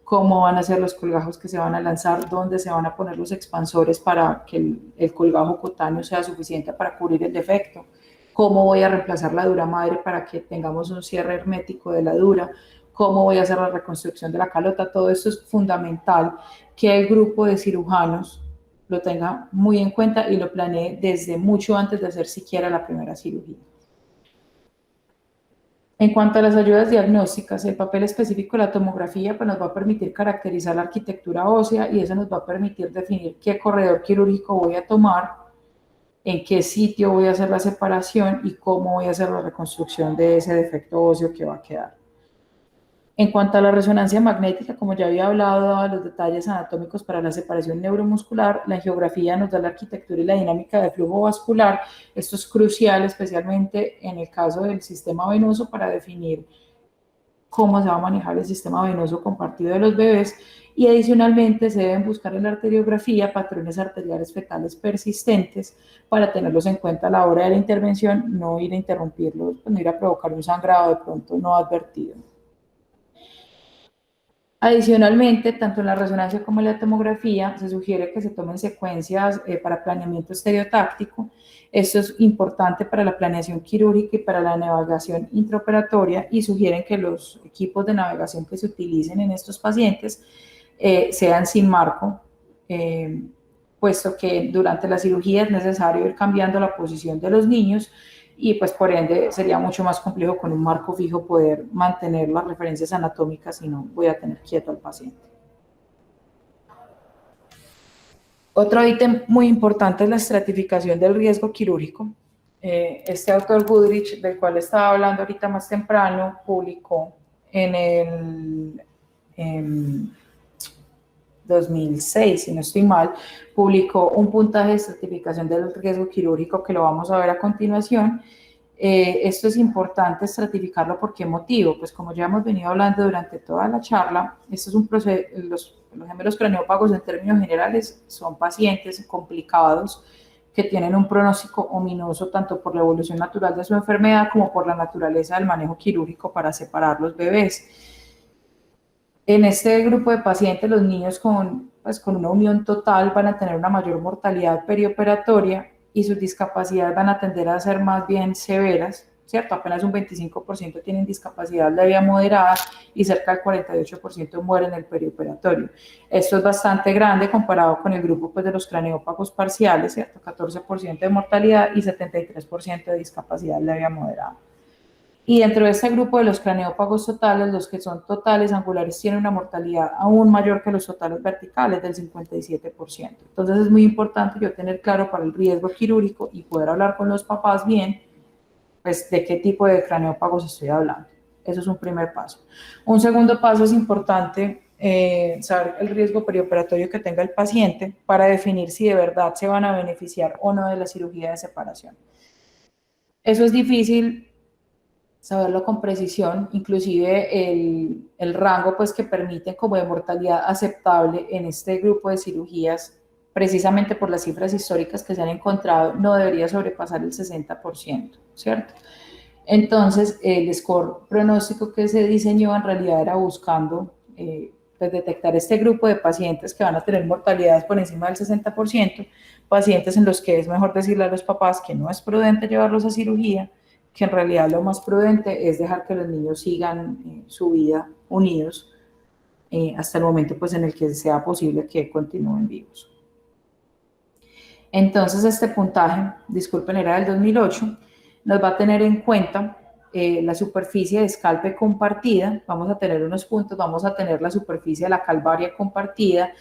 cómo van a ser los colgajos que se van a lanzar, dónde se van a poner los expansores para que el colgajo cutáneo sea suficiente para cubrir el defecto, cómo voy a reemplazar la dura madre para que tengamos un cierre hermético de la dura, cómo voy a hacer la reconstrucción de la calota. Todo esto es fundamental que el grupo de cirujanos lo tenga muy en cuenta y lo planee desde mucho antes de hacer siquiera la primera cirugía. En cuanto a las ayudas diagnósticas, el papel específico de la tomografía pues, nos va a permitir caracterizar la arquitectura ósea y eso nos va a permitir definir qué corredor quirúrgico voy a tomar, en qué sitio voy a hacer la separación y cómo voy a hacer la reconstrucción de ese defecto óseo que va a quedar. En cuanto a la resonancia magnética, como ya había hablado, daba los detalles anatómicos para la separación neuromuscular, la angiografía nos da la arquitectura y la dinámica de flujo vascular. Esto es crucial, especialmente en el caso del sistema venoso, para definir cómo se va a manejar el sistema venoso compartido de los bebés. Y adicionalmente se deben buscar en la arteriografía patrones arteriales fetales persistentes para tenerlos en cuenta a la hora de la intervención, no ir a interrumpirlos, no ir a provocar un sangrado de pronto no advertido. Adicionalmente, tanto en la resonancia como en la tomografía, se sugiere que se tomen secuencias para planeamiento estereotáctico. Esto es importante para la planeación quirúrgica y para la navegación intraoperatoria, y sugieren que los equipos de navegación que se utilicen en estos pacientes sean sin marco, puesto que durante la cirugía es necesario ir cambiando la posición de los niños y pues por ende sería mucho más complejo con un marco fijo poder mantener las referencias anatómicas y no voy a tener quieto al paciente. Otro ítem muy importante es la estratificación del riesgo quirúrgico. Este autor Goodrich, del cual estaba hablando ahorita más temprano, publicó en el 2006, si no estoy mal, publicó un puntaje de estratificación del riesgo quirúrgico que lo vamos a ver a continuación. Esto es importante estratificarlo. ¿Por qué motivo? Pues como ya hemos venido hablando durante toda la charla, esto es un proceso, los gemelos craneópagos en términos generales son pacientes complicados que tienen un pronóstico ominoso tanto por la evolución natural de su enfermedad como por la naturaleza del manejo quirúrgico para separar los bebés. En este grupo de pacientes, los niños con una unión total van a tener una mayor mortalidad perioperatoria y sus discapacidades van a tender a ser más bien severas, ¿cierto? Apenas un 25% tienen discapacidad leve a moderada y cerca del 48% mueren en el perioperatorio. Esto es bastante grande comparado con el grupo pues, de los craneópagos parciales, ¿cierto? 14% de mortalidad y 73% de discapacidad leve a moderada. Y dentro de este grupo de los craneópagos totales, los que son totales angulares tienen una mortalidad aún mayor que los totales verticales, del 57%. Entonces es muy importante yo tener claro para el riesgo quirúrgico y poder hablar con los papás bien, pues de qué tipo de craneópagos estoy hablando. Eso es un primer paso. Un segundo paso es importante saber el riesgo perioperatorio que tenga el paciente para definir si de verdad se van a beneficiar o no de la cirugía de separación. Eso es difícil saberlo con precisión, inclusive el rango pues, que permiten como de mortalidad aceptable en este grupo de cirugías, precisamente por las cifras históricas que se han encontrado, no debería sobrepasar el 60%, ¿cierto? Entonces, el score pronóstico que se diseñó en realidad era buscando pues, detectar este grupo de pacientes que van a tener mortalidades por encima del 60%, pacientes en los que es mejor decirle a los papás que no es prudente llevarlos a cirugía, que en realidad lo más prudente es dejar que los niños sigan su vida unidos hasta el momento pues, en el que sea posible que continúen vivos. Entonces, este puntaje, disculpen, era del 2008, nos va a tener en cuenta la superficie de escalpe compartida, vamos a tener unos puntos, vamos a tener la superficie de la calvaria compartida,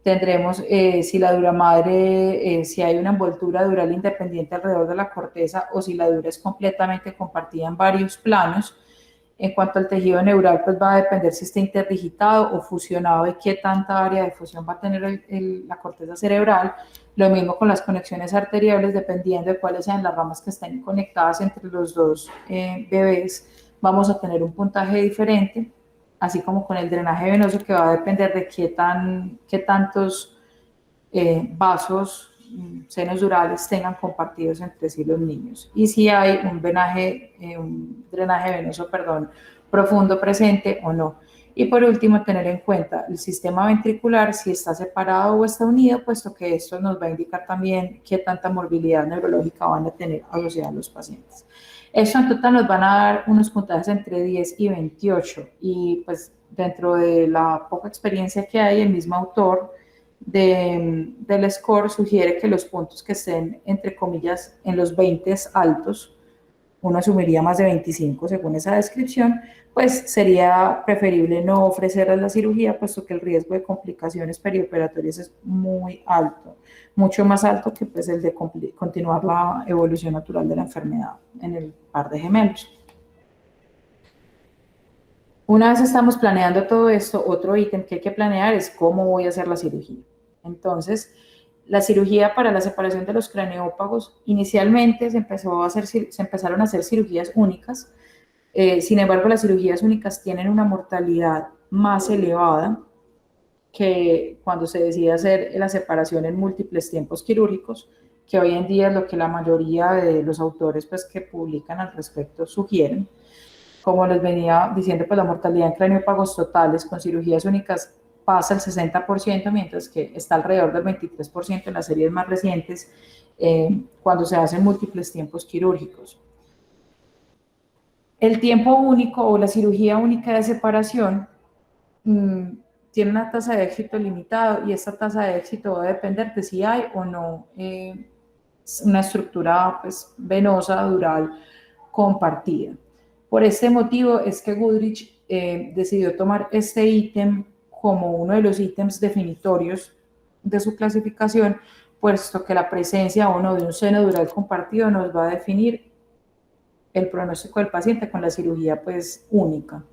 tendremos si la dura madre, si hay una envoltura dural independiente alrededor de la corteza o si la dura es completamente compartida en varios planos. En cuanto al tejido neural, pues va a depender si está interdigitado o fusionado y qué tanta área de fusión va a tener la corteza cerebral. Lo mismo con las conexiones arteriales, dependiendo de cuáles sean las ramas que estén conectadas entre los dos bebés, vamos a tener un puntaje diferente, así como con el drenaje venoso, que va a depender de qué tantos vasos, senos durales tengan compartidos entre sí los niños. Y si hay un drenaje venoso, profundo presente o no. Y por último, tener en cuenta el sistema ventricular, si está separado o está unido, puesto que esto nos va a indicar también qué tanta morbilidad neurológica van a tener asociados los pacientes. Esto en total nos van a dar unos puntajes entre 10 y 28. Y pues dentro de la poca experiencia que hay, el mismo autor del score sugiere que los puntos que estén, entre comillas, en los 20 altos, uno asumiría más de 25 según esa descripción, pues sería preferible no ofrecer la cirugía, puesto que el riesgo de complicaciones perioperatorias es muy alto, mucho más alto que pues, el de continuar la evolución natural de la enfermedad en el par de gemelos. Una vez estamos planeando todo esto, otro ítem que hay que planear es cómo voy a hacer la cirugía. Entonces, la cirugía para la separación de los craneópagos, inicialmente se empezaron a hacer cirugías únicas. Sin embargo, las cirugías únicas tienen una mortalidad más elevada que cuando se decide hacer la separación en múltiples tiempos quirúrgicos, que hoy en día es lo que la mayoría de los autores pues, que publican al respecto sugieren. como les venía diciendo, pues la mortalidad en craneópagos totales con cirugías únicas pasa el 60%, mientras que está alrededor del 23% en las series más recientes cuando se hacen múltiples tiempos quirúrgicos. El tiempo único o la cirugía única de separación tiene una tasa de éxito limitada y esta tasa de éxito va a depender de si hay o no una estructura pues, venosa dural compartida. Por este motivo es que Goodrich decidió tomar este ítem como uno de los ítems definitorios de su clasificación, puesto que la presencia o no de un seno dural compartido nos va a definir el pronóstico del paciente con la cirugía pues única.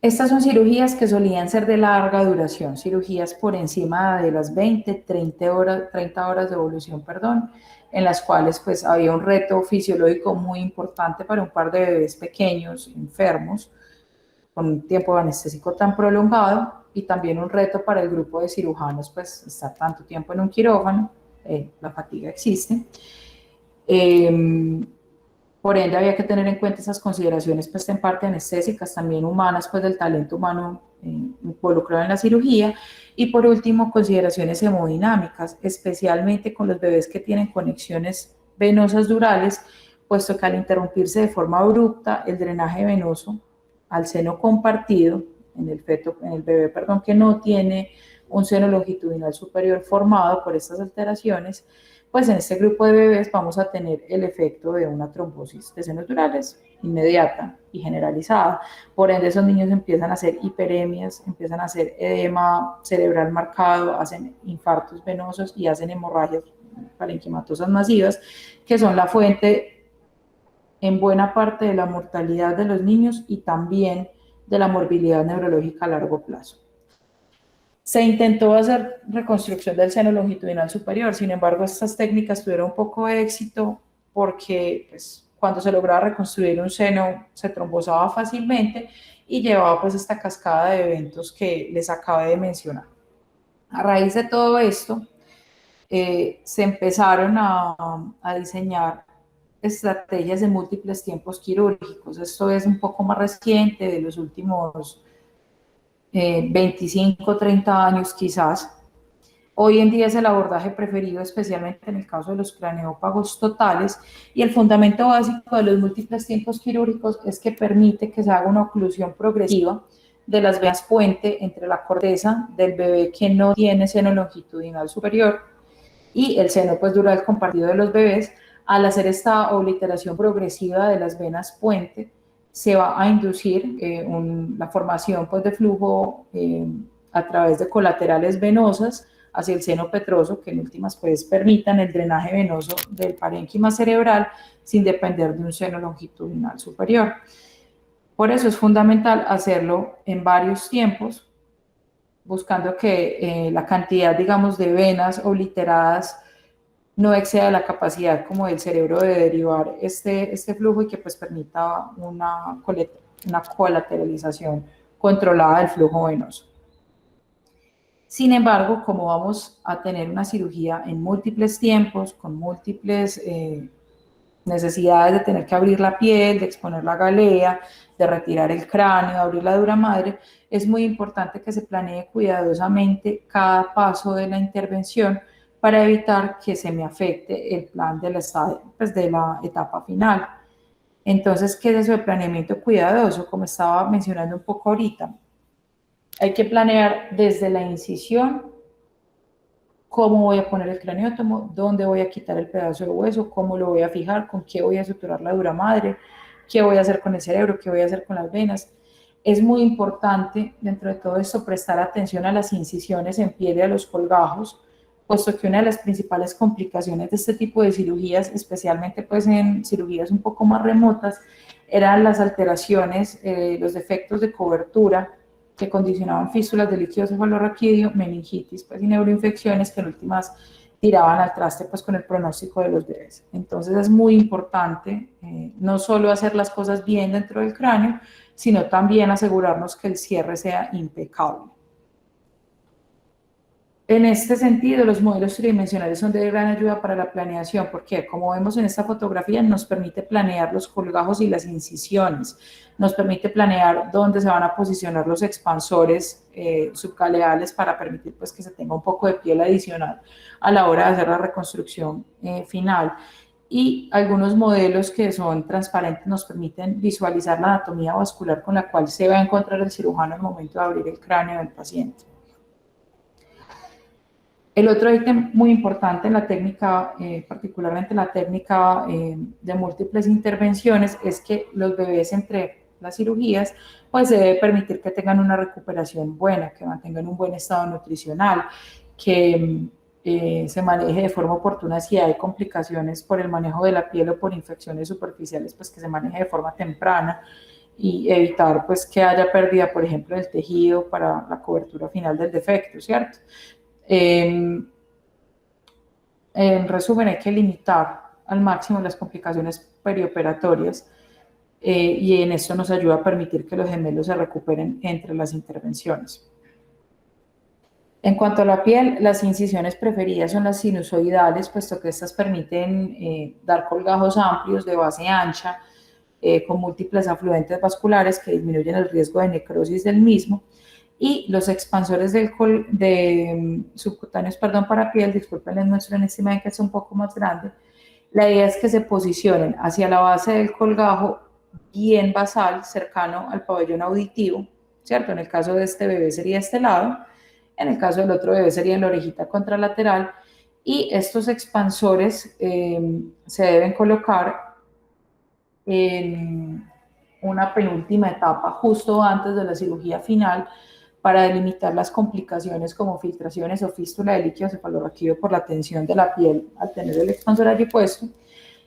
Estas son cirugías que solían ser de larga duración, cirugías por encima de las 20, 30 horas de evolución, en las cuales pues había un reto fisiológico muy importante para un par de bebés pequeños, enfermos, con un tiempo anestésico tan prolongado, y también un reto para el grupo de cirujanos, pues estar tanto tiempo en un quirófano, la fatiga existe. Por ende, había que tener en cuenta esas consideraciones, pues, en parte anestésicas, también humanas, pues, del talento humano involucrado en la cirugía. Y por último, consideraciones hemodinámicas, especialmente con los bebés que tienen conexiones venosas durales, puesto que al interrumpirse de forma abrupta el drenaje venoso al seno compartido, en el bebé, que no tiene un seno longitudinal superior formado por estas alteraciones, pues en este grupo de bebés vamos a tener el efecto de una trombosis de senos durales inmediata y generalizada. Por ende, esos niños empiezan a hacer hiperemias, empiezan a hacer edema cerebral marcado, hacen infartos venosos y hacen hemorragias parenquimatosas masivas, que son la fuente en buena parte de la mortalidad de los niños y también de la morbilidad neurológica a largo plazo. Se intentó hacer reconstrucción del seno longitudinal superior, sin embargo, estas técnicas tuvieron poco éxito porque pues, cuando se lograba reconstruir un seno se trombosaba fácilmente y llevaba pues esta cascada de eventos que les acabé de mencionar. A raíz de todo esto, se empezaron a diseñar estrategias de múltiples tiempos quirúrgicos. Esto es un poco más reciente, de los últimos 25, 30 años quizás. Hoy en día es el abordaje preferido, especialmente en el caso de los craneópagos totales, y el fundamento básico de los múltiples tiempos quirúrgicos es que permite que se haga una oclusión progresiva de las venas puente entre la corteza del bebé que no tiene seno longitudinal superior y el seno pues dural compartido de los bebés. Al hacer esta obliteración progresiva de las venas puente, se va a inducir la formación pues, de flujo a través de colaterales venosas hacia el seno petroso, que en últimas pues permitan el drenaje venoso del parénquima cerebral sin depender de un seno longitudinal superior. Por eso es fundamental hacerlo en varios tiempos, buscando que la cantidad, digamos, de venas obliteradas no exceda la capacidad como del cerebro de derivar este flujo y que pues permita una colateralización controlada del flujo venoso. Sin embargo, como vamos a tener una cirugía en múltiples tiempos, con múltiples necesidades de tener que abrir la piel, de exponer la galea, de retirar el cráneo, de abrir la dura madre, es muy importante que se planee cuidadosamente cada paso de la intervención para evitar que se me afecte el plan de la etapa final. Entonces, ¿qué es eso de planeamiento cuidadoso? Como estaba mencionando un poco ahorita, hay que planear desde la incisión cómo voy a poner el craneótomo, dónde voy a quitar el pedazo de hueso, cómo lo voy a fijar, con qué voy a suturar la dura madre, qué voy a hacer con el cerebro, qué voy a hacer con las venas. Es muy importante, dentro de todo esto, prestar atención a las incisiones en piel y a los colgajos, puesto que una de las principales complicaciones de este tipo de cirugías, especialmente pues en cirugías un poco más remotas, eran las alteraciones, los defectos de cobertura que condicionaban fístulas de líquido cefalorraquídeo, meningitis pues, y neuroinfecciones que en últimas tiraban al traste pues, con el pronóstico de los bebés. Entonces es muy importante no solo hacer las cosas bien dentro del cráneo, sino también asegurarnos que el cierre sea impecable. En este sentido, los modelos tridimensionales son de gran ayuda para la planeación, porque como vemos en esta fotografía, nos permite planear los colgajos y las incisiones, nos permite planear dónde se van a posicionar los expansores subcaleales para permitir pues, que se tenga un poco de piel adicional a la hora de hacer la reconstrucción final. Y algunos modelos que son transparentes nos permiten visualizar la anatomía vascular con la cual se va a encontrar el cirujano al momento de abrir el cráneo del paciente. El otro ítem muy importante en la técnica, particularmente en la técnica de múltiples intervenciones, es que los bebés entre las cirugías, pues se debe permitir que tengan una recuperación buena, que mantengan un buen estado nutricional, que se maneje de forma oportuna si hay complicaciones por el manejo de la piel o por infecciones superficiales, pues que se maneje de forma temprana y evitar pues que haya pérdida, por ejemplo, del tejido para la cobertura final del defecto, ¿cierto? En resumen, hay que limitar al máximo las complicaciones perioperatorias y en esto nos ayuda a permitir que los gemelos se recuperen entre las intervenciones. En cuanto a la piel, las incisiones preferidas son las sinusoidales, puesto que estas permiten dar colgajos amplios de base ancha con múltiples afluentes vasculares que disminuyen el riesgo de necrosis del mismo. Y los expansores subcutáneos, para piel, disculpen, les muestro en esta imagen que es un poco más grande. La idea es que se posicionen hacia la base del colgajo bien basal, cercano al pabellón auditivo, ¿cierto? En el caso de este bebé sería este lado, en el caso del otro bebé sería en la orejita contralateral, y estos expansores se deben colocar en una penúltima etapa, justo antes de la cirugía final, para delimitar las complicaciones como filtraciones o fístula de líquido cefalorraquídeo por la tensión de la piel al tener el expansor allí puesto.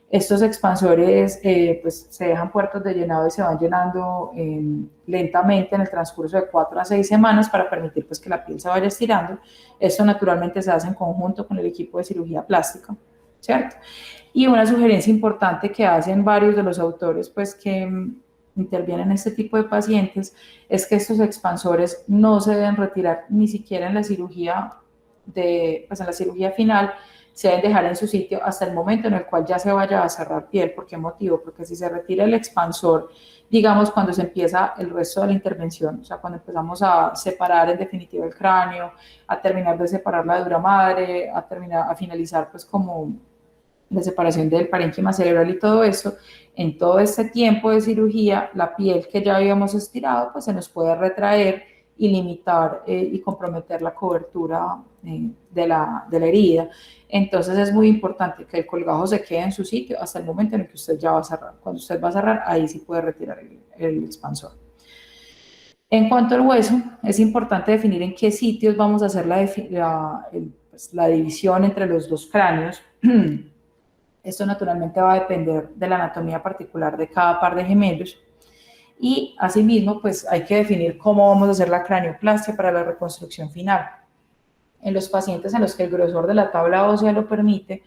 Estos expansores pues, se dejan puertos de llenado y se van llenando lentamente en el transcurso de 4 a 6 semanas para permitir pues, que la piel se vaya estirando. Esto naturalmente se hace en conjunto con el equipo de cirugía plástica, ¿cierto? Y una sugerencia importante que hacen varios de los autores pues, que intervienen en este tipo de pacientes es que estos expansores no se deben retirar ni siquiera en la cirugía, en la cirugía final, se deben dejar en su sitio hasta el momento en el cual ya se vaya a cerrar piel. ¿Por qué motivo? Porque si se retira el expansor, digamos, cuando se empieza el resto de la intervención, o sea, cuando empezamos a separar en definitiva el cráneo, a terminar de separar la dura madre, a finalizar pues como la separación del parénquima cerebral y todo eso, en todo este tiempo de cirugía, la piel que ya habíamos estirado, pues se nos puede retraer y limitar y comprometer la cobertura de la herida. Entonces es muy importante que el colgajo se quede en su sitio hasta el momento en el que usted ya va a cerrar. Cuando usted va a cerrar, ahí sí puede retirar el expansor. En cuanto al hueso, es importante definir en qué sitios vamos a hacer la división entre los dos cráneos. Esto naturalmente va a depender de la anatomía particular de cada par de gemelos. Y asimismo, pues hay que definir cómo vamos a hacer la cranioplastia para la reconstrucción final. En los pacientes en los que el grosor de la tabla ósea lo permite,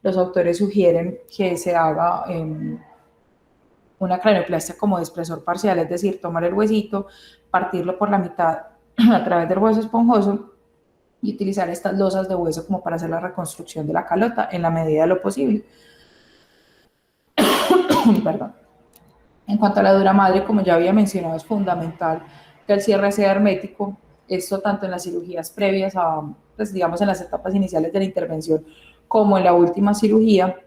los autores sugieren que se haga una cranioplastia como de espesor parcial, es decir, tomar el huesito, partirlo por la mitad a través del hueso esponjoso y utilizar estas losas de hueso como para hacer la reconstrucción de la calota en la medida de lo posible. Perdón. En cuanto a la dura madre, como ya había mencionado, es fundamental que el cierre sea hermético. Esto tanto en las cirugías previas a, pues digamos, en las etapas iniciales de la intervención, como en la última cirugía,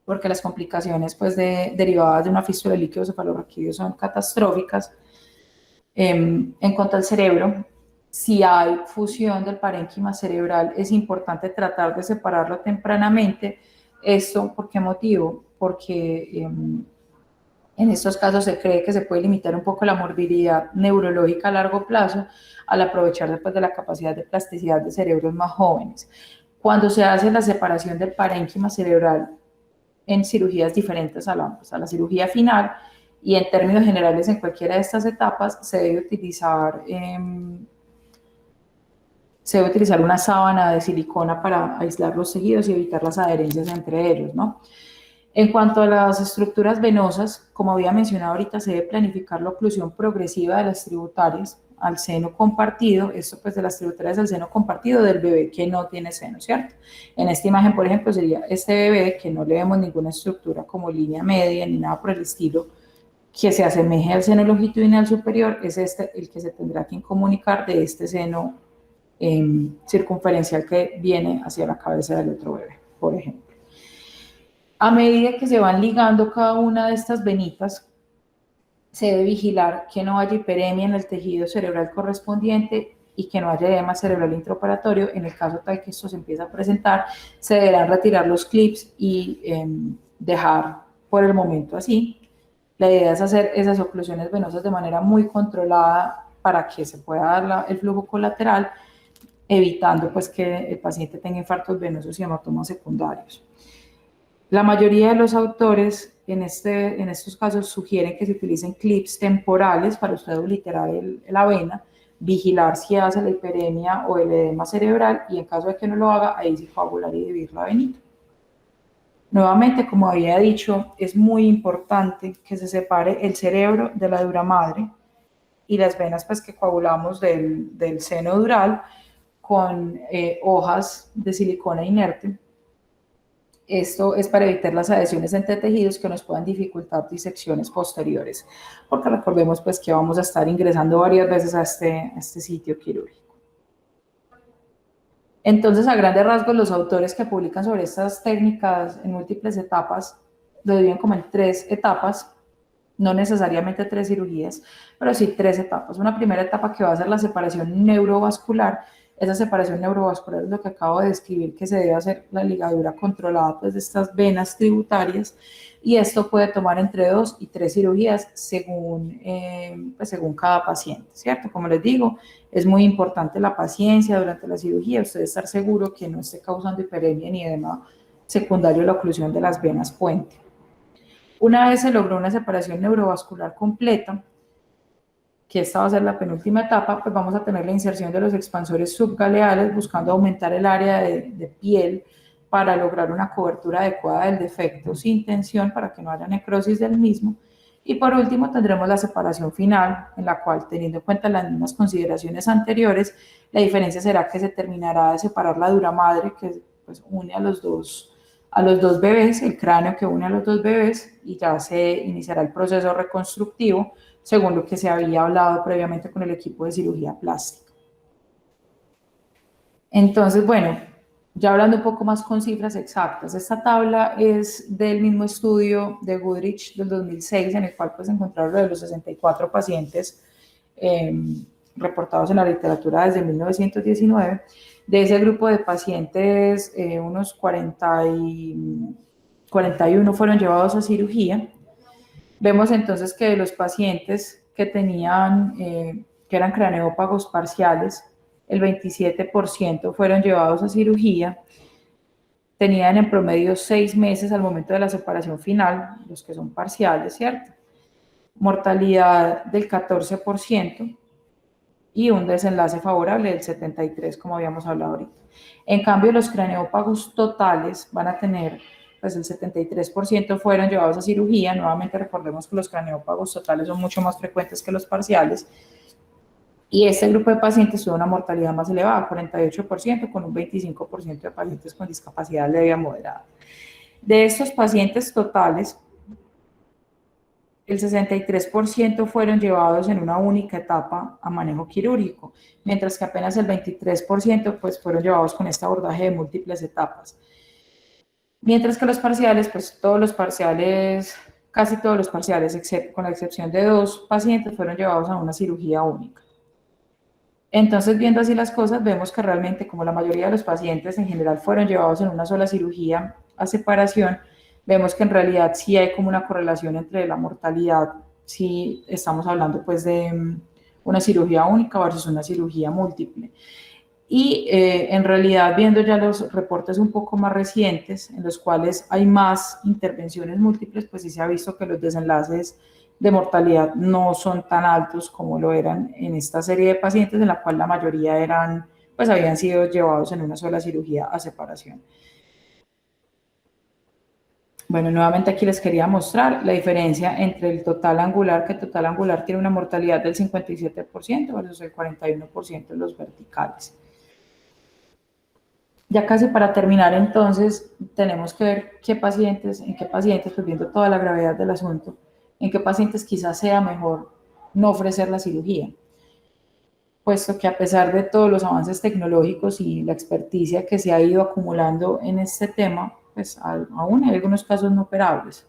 porque las complicaciones pues, derivadas de una fístula de líquido cefalorraquídeo son catastróficas. En cuanto al cerebro, si hay fusión del parénquima cerebral, es importante tratar de separarlo tempranamente. ¿Esto por qué motivo? Porque en estos casos se cree que se puede limitar un poco la morbilidad neurológica a largo plazo al aprovechar después de la capacidad de plasticidad de cerebros más jóvenes. Cuando se hace la separación del parénquima cerebral en cirugías diferentes a la cirugía final y en términos generales en cualquiera de estas etapas, se debe utilizar una sábana de silicona para aislar los tejidos y evitar las adherencias entre ellos, ¿no? En cuanto a las estructuras venosas, como había mencionado ahorita, se debe planificar la oclusión progresiva de las tributarias, al seno compartido, esto pues de las tributarias al seno compartido del bebé que no tiene seno, ¿cierto? En esta imagen, por ejemplo, sería este bebé que no le vemos ninguna estructura como línea media ni nada por el estilo que se asemeje al seno longitudinal superior, es este el que se tendrá que incomunicar de este seno circunferencial que viene hacia la cabeza del otro bebé, por ejemplo. A medida que se van ligando cada una de estas venitas, se debe vigilar que no haya hiperemia en el tejido cerebral correspondiente y que no haya edema cerebral intraoperatorio. En el caso tal que esto se empiece a presentar, se deberán retirar los clips y dejar por el momento así. La idea es hacer esas oclusiones venosas de manera muy controlada para que se pueda dar el flujo colateral, evitando pues que el paciente tenga infartos venosos y hematomas secundarios. La mayoría de los autores en estos casos sugieren que se utilicen clips temporales para usted obliterar la vena, vigilar si hace la hiperemia o el edema cerebral y en caso de que no lo haga, ahí sí coagular y dividir la venita. Nuevamente, como había dicho, es muy importante que se separe el cerebro de la dura madre y las venas pues, que coagulamos del seno dural con hojas de silicona inerte. Esto es para evitar las adhesiones entre tejidos que nos puedan dificultar disecciones posteriores, porque recordemos pues que vamos a estar ingresando varias veces a este sitio quirúrgico. Entonces, a grandes rasgos, los autores que publican sobre estas técnicas en múltiples etapas lo dividen como en 3 etapas, no necesariamente 3 cirugías, pero sí 3 etapas. Una primera etapa que va a ser la separación neurovascular. Esa separación neurovascular es lo que acabo de describir, que se debe hacer la ligadura controlada pues, de estas venas tributarias, y esto puede tomar entre 2 y 3 cirugías según cada paciente, ¿cierto? Como les digo, es muy importante la paciencia durante la cirugía, usted estar seguro que no esté causando hiperemia ni edema secundario a la oclusión de las venas puente. Una vez se logró una separación neurovascular completa, que esta va a ser la penúltima etapa, pues vamos a tener la inserción de los expansores subgaleales buscando aumentar el área de piel para lograr una cobertura adecuada del defecto sin tensión para que no haya necrosis del mismo. Y por último tendremos la separación final, en la cual, teniendo en cuenta las mismas consideraciones anteriores, la diferencia será que se terminará de separar la dura madre, que pues, une a los dos bebés, el cráneo que une a los 2 bebés, y ya se iniciará el proceso reconstructivo, según lo que se había hablado previamente con el equipo de cirugía plástica. Entonces, bueno, ya hablando un poco más con cifras exactas, esta tabla es del mismo estudio de Goodrich del 2006, en el cual pues encontraron lo de los 64 pacientes reportados en la literatura desde 1919. De ese grupo de pacientes, unos 41 fueron llevados a cirugía. Vemos entonces que de los pacientes que tenían, que eran craneópagos parciales, el 27% fueron llevados a cirugía, tenían en promedio 6 meses al momento de la separación final, los que son parciales, ¿cierto? Mortalidad del 14% y un desenlace favorable del 73%, como habíamos hablado ahorita. En cambio, los craneópagos totales van a tener, pues el 73% fueron llevados a cirugía. Nuevamente recordemos que los craneópagos totales son mucho más frecuentes que los parciales. Y este grupo de pacientes tuvo una mortalidad más elevada, 48%, con un 25% de pacientes con discapacidad leve a moderada. De estos pacientes totales, el 63% fueron llevados en una única etapa a manejo quirúrgico, mientras que apenas el 23% pues, fueron llevados con este abordaje de múltiples etapas. Mientras que los parciales, pues todos los parciales, casi todos los parciales, con la excepción de 2 pacientes, fueron llevados a una cirugía única. Entonces, viendo así las cosas, vemos que realmente, como la mayoría de los pacientes en general fueron llevados en una sola cirugía a separación, vemos que en realidad sí hay como una correlación entre la mortalidad, si estamos hablando pues de una cirugía única versus una cirugía múltiple. Y en realidad, viendo ya los reportes un poco más recientes, en los cuales hay más intervenciones múltiples, pues sí se ha visto que los desenlaces de mortalidad no son tan altos como lo eran en esta serie de pacientes, en la cual la mayoría pues habían sido llevados en una sola cirugía a separación. Bueno, nuevamente aquí les quería mostrar la diferencia entre el total angular, que el total angular tiene una mortalidad del 57% versus el 41% de los verticales. Ya casi para terminar, entonces, tenemos que ver en qué pacientes, pues viendo toda la gravedad del asunto, en qué pacientes quizás sea mejor no ofrecer la cirugía, puesto que a pesar de todos los avances tecnológicos y la experticia que se ha ido acumulando en este tema, pues aún hay algunos casos no operables.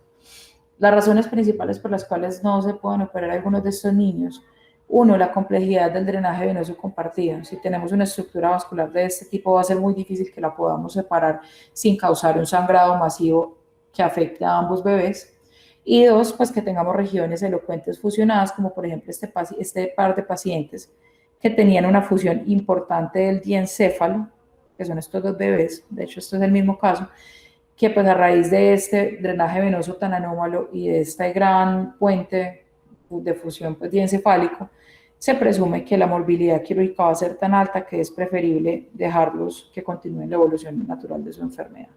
Las razones principales por las cuales no se pueden operar algunos de estos niños: uno, la complejidad del drenaje venoso compartido. Si tenemos una estructura vascular de este tipo, va a ser muy difícil que la podamos separar sin causar un sangrado masivo que afecte a ambos bebés. Y dos, pues que tengamos regiones elocuentes fusionadas, como por ejemplo este par de pacientes que tenían una fusión importante del diencéfalo, que son estos dos bebés, de hecho esto es el mismo caso, que pues a raíz de este drenaje venoso tan anómalo y de este gran puente de fusión pues, diencefálico, se presume que la morbilidad quirúrgica va a ser tan alta que es preferible dejarlos que continúen la evolución natural de su enfermedad.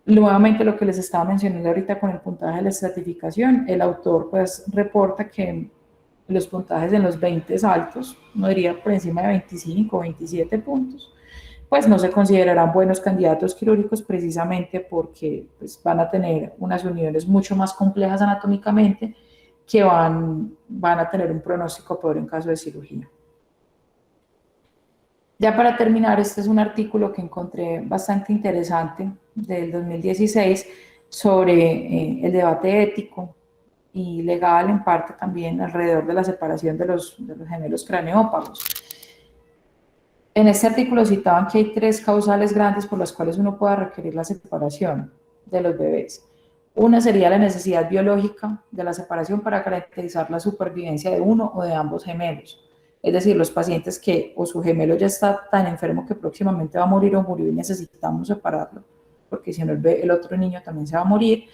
Nuevamente lo que les estaba mencionando ahorita con el puntaje de la estratificación, el autor pues reporta que los puntajes en los 20 altos, no diría por encima de 25 o 27 puntos, pues no se considerarán buenos candidatos quirúrgicos precisamente porque pues, van a tener unas uniones mucho más complejas anatómicamente que van a tener un pronóstico peor en caso de cirugía. Ya para terminar, este es un artículo que encontré bastante interesante del 2016 sobre el debate ético y legal en parte también alrededor de la separación de los gemelos craneópagos. En este artículo citaban que hay tres causales grandes por las cuales uno puede requerir la separación de los bebés. Una sería la necesidad biológica de la separación para caracterizar la supervivencia de uno o de ambos gemelos. Es decir, los pacientes que o su gemelo ya está tan enfermo que próximamente va a morir o murió y necesitamos separarlo, porque si no el otro niño también se va a morir,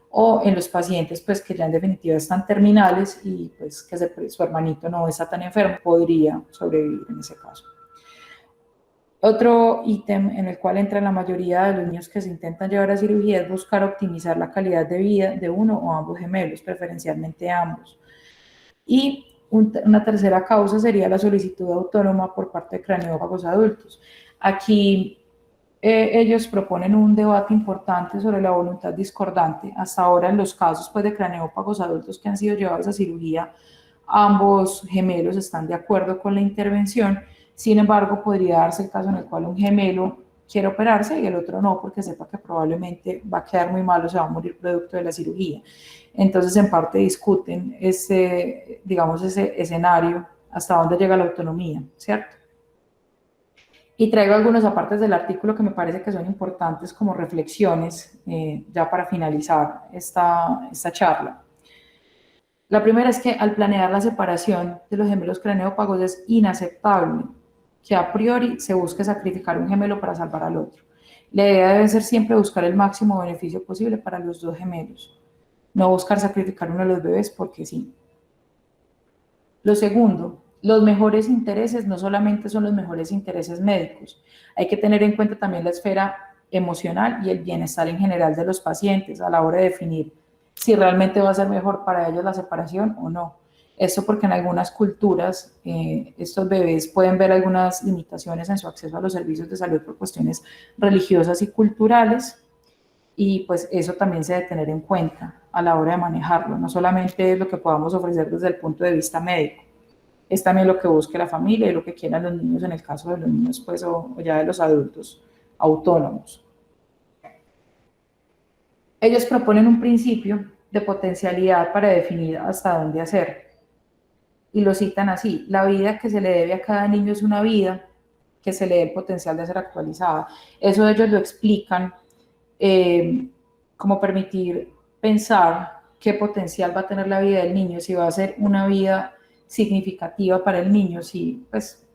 o en los pacientes pues que ya en definitiva están terminales y pues que su hermanito no está tan enfermo, podría sobrevivir en ese caso. Otro ítem en el cual entra la mayoría de los niños que se intentan llevar a cirugía es buscar optimizar la calidad de vida de uno o ambos gemelos, preferencialmente ambos. Y una tercera causa sería la solicitud autónoma por parte de craneópagos adultos. Aquí ellos proponen un debate importante sobre la voluntad discordante. Hasta ahora en los casos pues, de craneópagos adultos que han sido llevados a cirugía, ambos gemelos están de acuerdo con la intervención. Sin embargo, podría darse el caso en el cual un gemelo quiere operarse y el otro no, porque sepa que probablemente va a quedar muy mal o se va a morir producto de la cirugía. Entonces, en parte discuten digamos, ese escenario, hasta dónde llega la autonomía, ¿cierto? Y traigo algunos apartes del artículo que me parece que son importantes como reflexiones ya para finalizar esta charla. La primera es que al planear la separación de los gemelos craneópagos es inaceptable que a priori se busque sacrificar un gemelo para salvar al otro. La idea debe ser siempre buscar el máximo beneficio posible para los dos gemelos, no buscar sacrificar uno de los bebés porque sí. Lo segundo, los mejores intereses no solamente son los mejores intereses médicos, hay que tener en cuenta también la esfera emocional y el bienestar en general de los pacientes a la hora de definir si realmente va a ser mejor para ellos la separación o no. Esto porque en algunas culturas estos bebés pueden ver algunas limitaciones en su acceso a los servicios de salud por cuestiones religiosas y culturales, y pues eso también se debe tener en cuenta a la hora de manejarlo. No solamente es lo que podamos ofrecer desde el punto de vista médico, es también lo que busque la familia y lo que quieran los niños en el caso de los niños pues, o ya de los adultos autónomos. Ellos proponen un principio de potencialidad para definir hasta dónde hacer. Y lo citan así: la vida que se le debe a cada niño es una vida que se le dé el potencial de ser actualizada. Eso ellos lo explican como permitir pensar qué potencial va a tener la vida del niño, si va a ser una vida significativa para el niño, si, pues,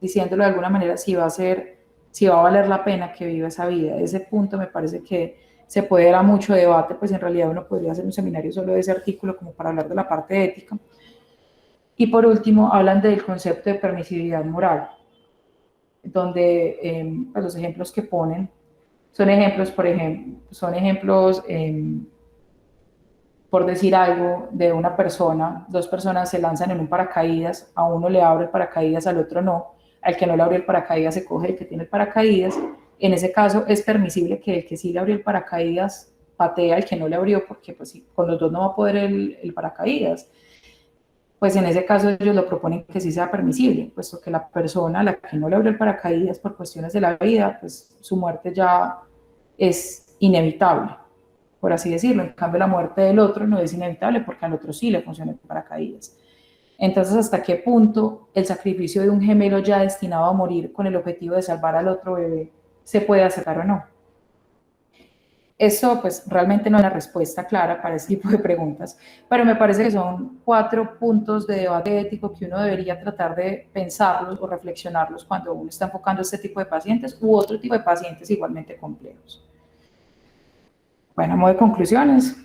diciéndolo de alguna manera, si va a valer la pena que viva esa vida. Ese punto me parece que se puede dar a mucho debate, pues en realidad uno podría hacer un seminario solo de ese artículo como para hablar de la parte ética. Y por último, hablan del concepto de permisividad moral, donde pues los ejemplos que ponen Son ejemplos, por decir algo, de una persona, dos personas se lanzan en un paracaídas, a uno le abre el paracaídas, al otro no, al que no le abrió el paracaídas se coge el que tiene el paracaídas. En ese caso es permisible que el que sí le abrió el paracaídas patea al que no le abrió, porque pues sí, con los dos no va a poder el paracaídas. Pues en ese caso ellos lo proponen que sí sea permisible, puesto que la persona a la que no le abrió el paracaídas por cuestiones de la vida, pues su muerte ya es inevitable, por así decirlo. En cambio, la muerte del otro no es inevitable porque al otro sí le funciona el paracaídas. Entonces, ¿hasta qué punto el sacrificio de un gemelo ya destinado a morir con el objetivo de salvar al otro bebé se puede aceptar o no? Eso pues realmente no es una respuesta clara para ese tipo de preguntas, pero me parece que son 4 puntos de debate ético que uno debería tratar de pensarlos o reflexionarlos cuando uno está enfocando este tipo de pacientes u otro tipo de pacientes igualmente complejos. Bueno, a modo de conclusiones,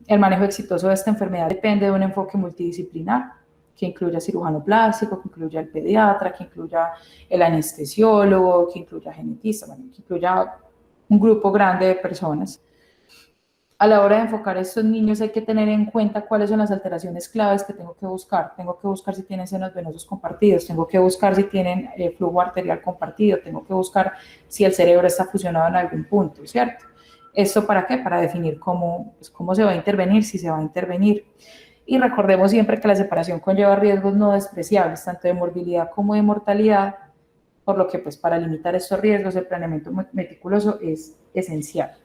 el manejo exitoso de esta enfermedad depende de un enfoque multidisciplinar que incluya cirujano plástico, que incluya el pediatra, que incluya el anestesiólogo, que incluya genetista, bueno, que incluya un grupo grande de personas. A la hora de enfocar a estos niños hay que tener en cuenta cuáles son las alteraciones claves que tengo que buscar. Tengo que buscar si tienen senos venosos compartidos, tengo que buscar si tienen flujo arterial compartido, tengo que buscar si el cerebro está fusionado en algún punto, ¿cierto? ¿Esto para qué? Para definir cómo se va a intervenir, si se va a intervenir. Y recordemos siempre que la separación conlleva riesgos no despreciables, tanto de morbilidad como de mortalidad, por lo que pues para limitar estos riesgos el planeamiento meticuloso es esencial.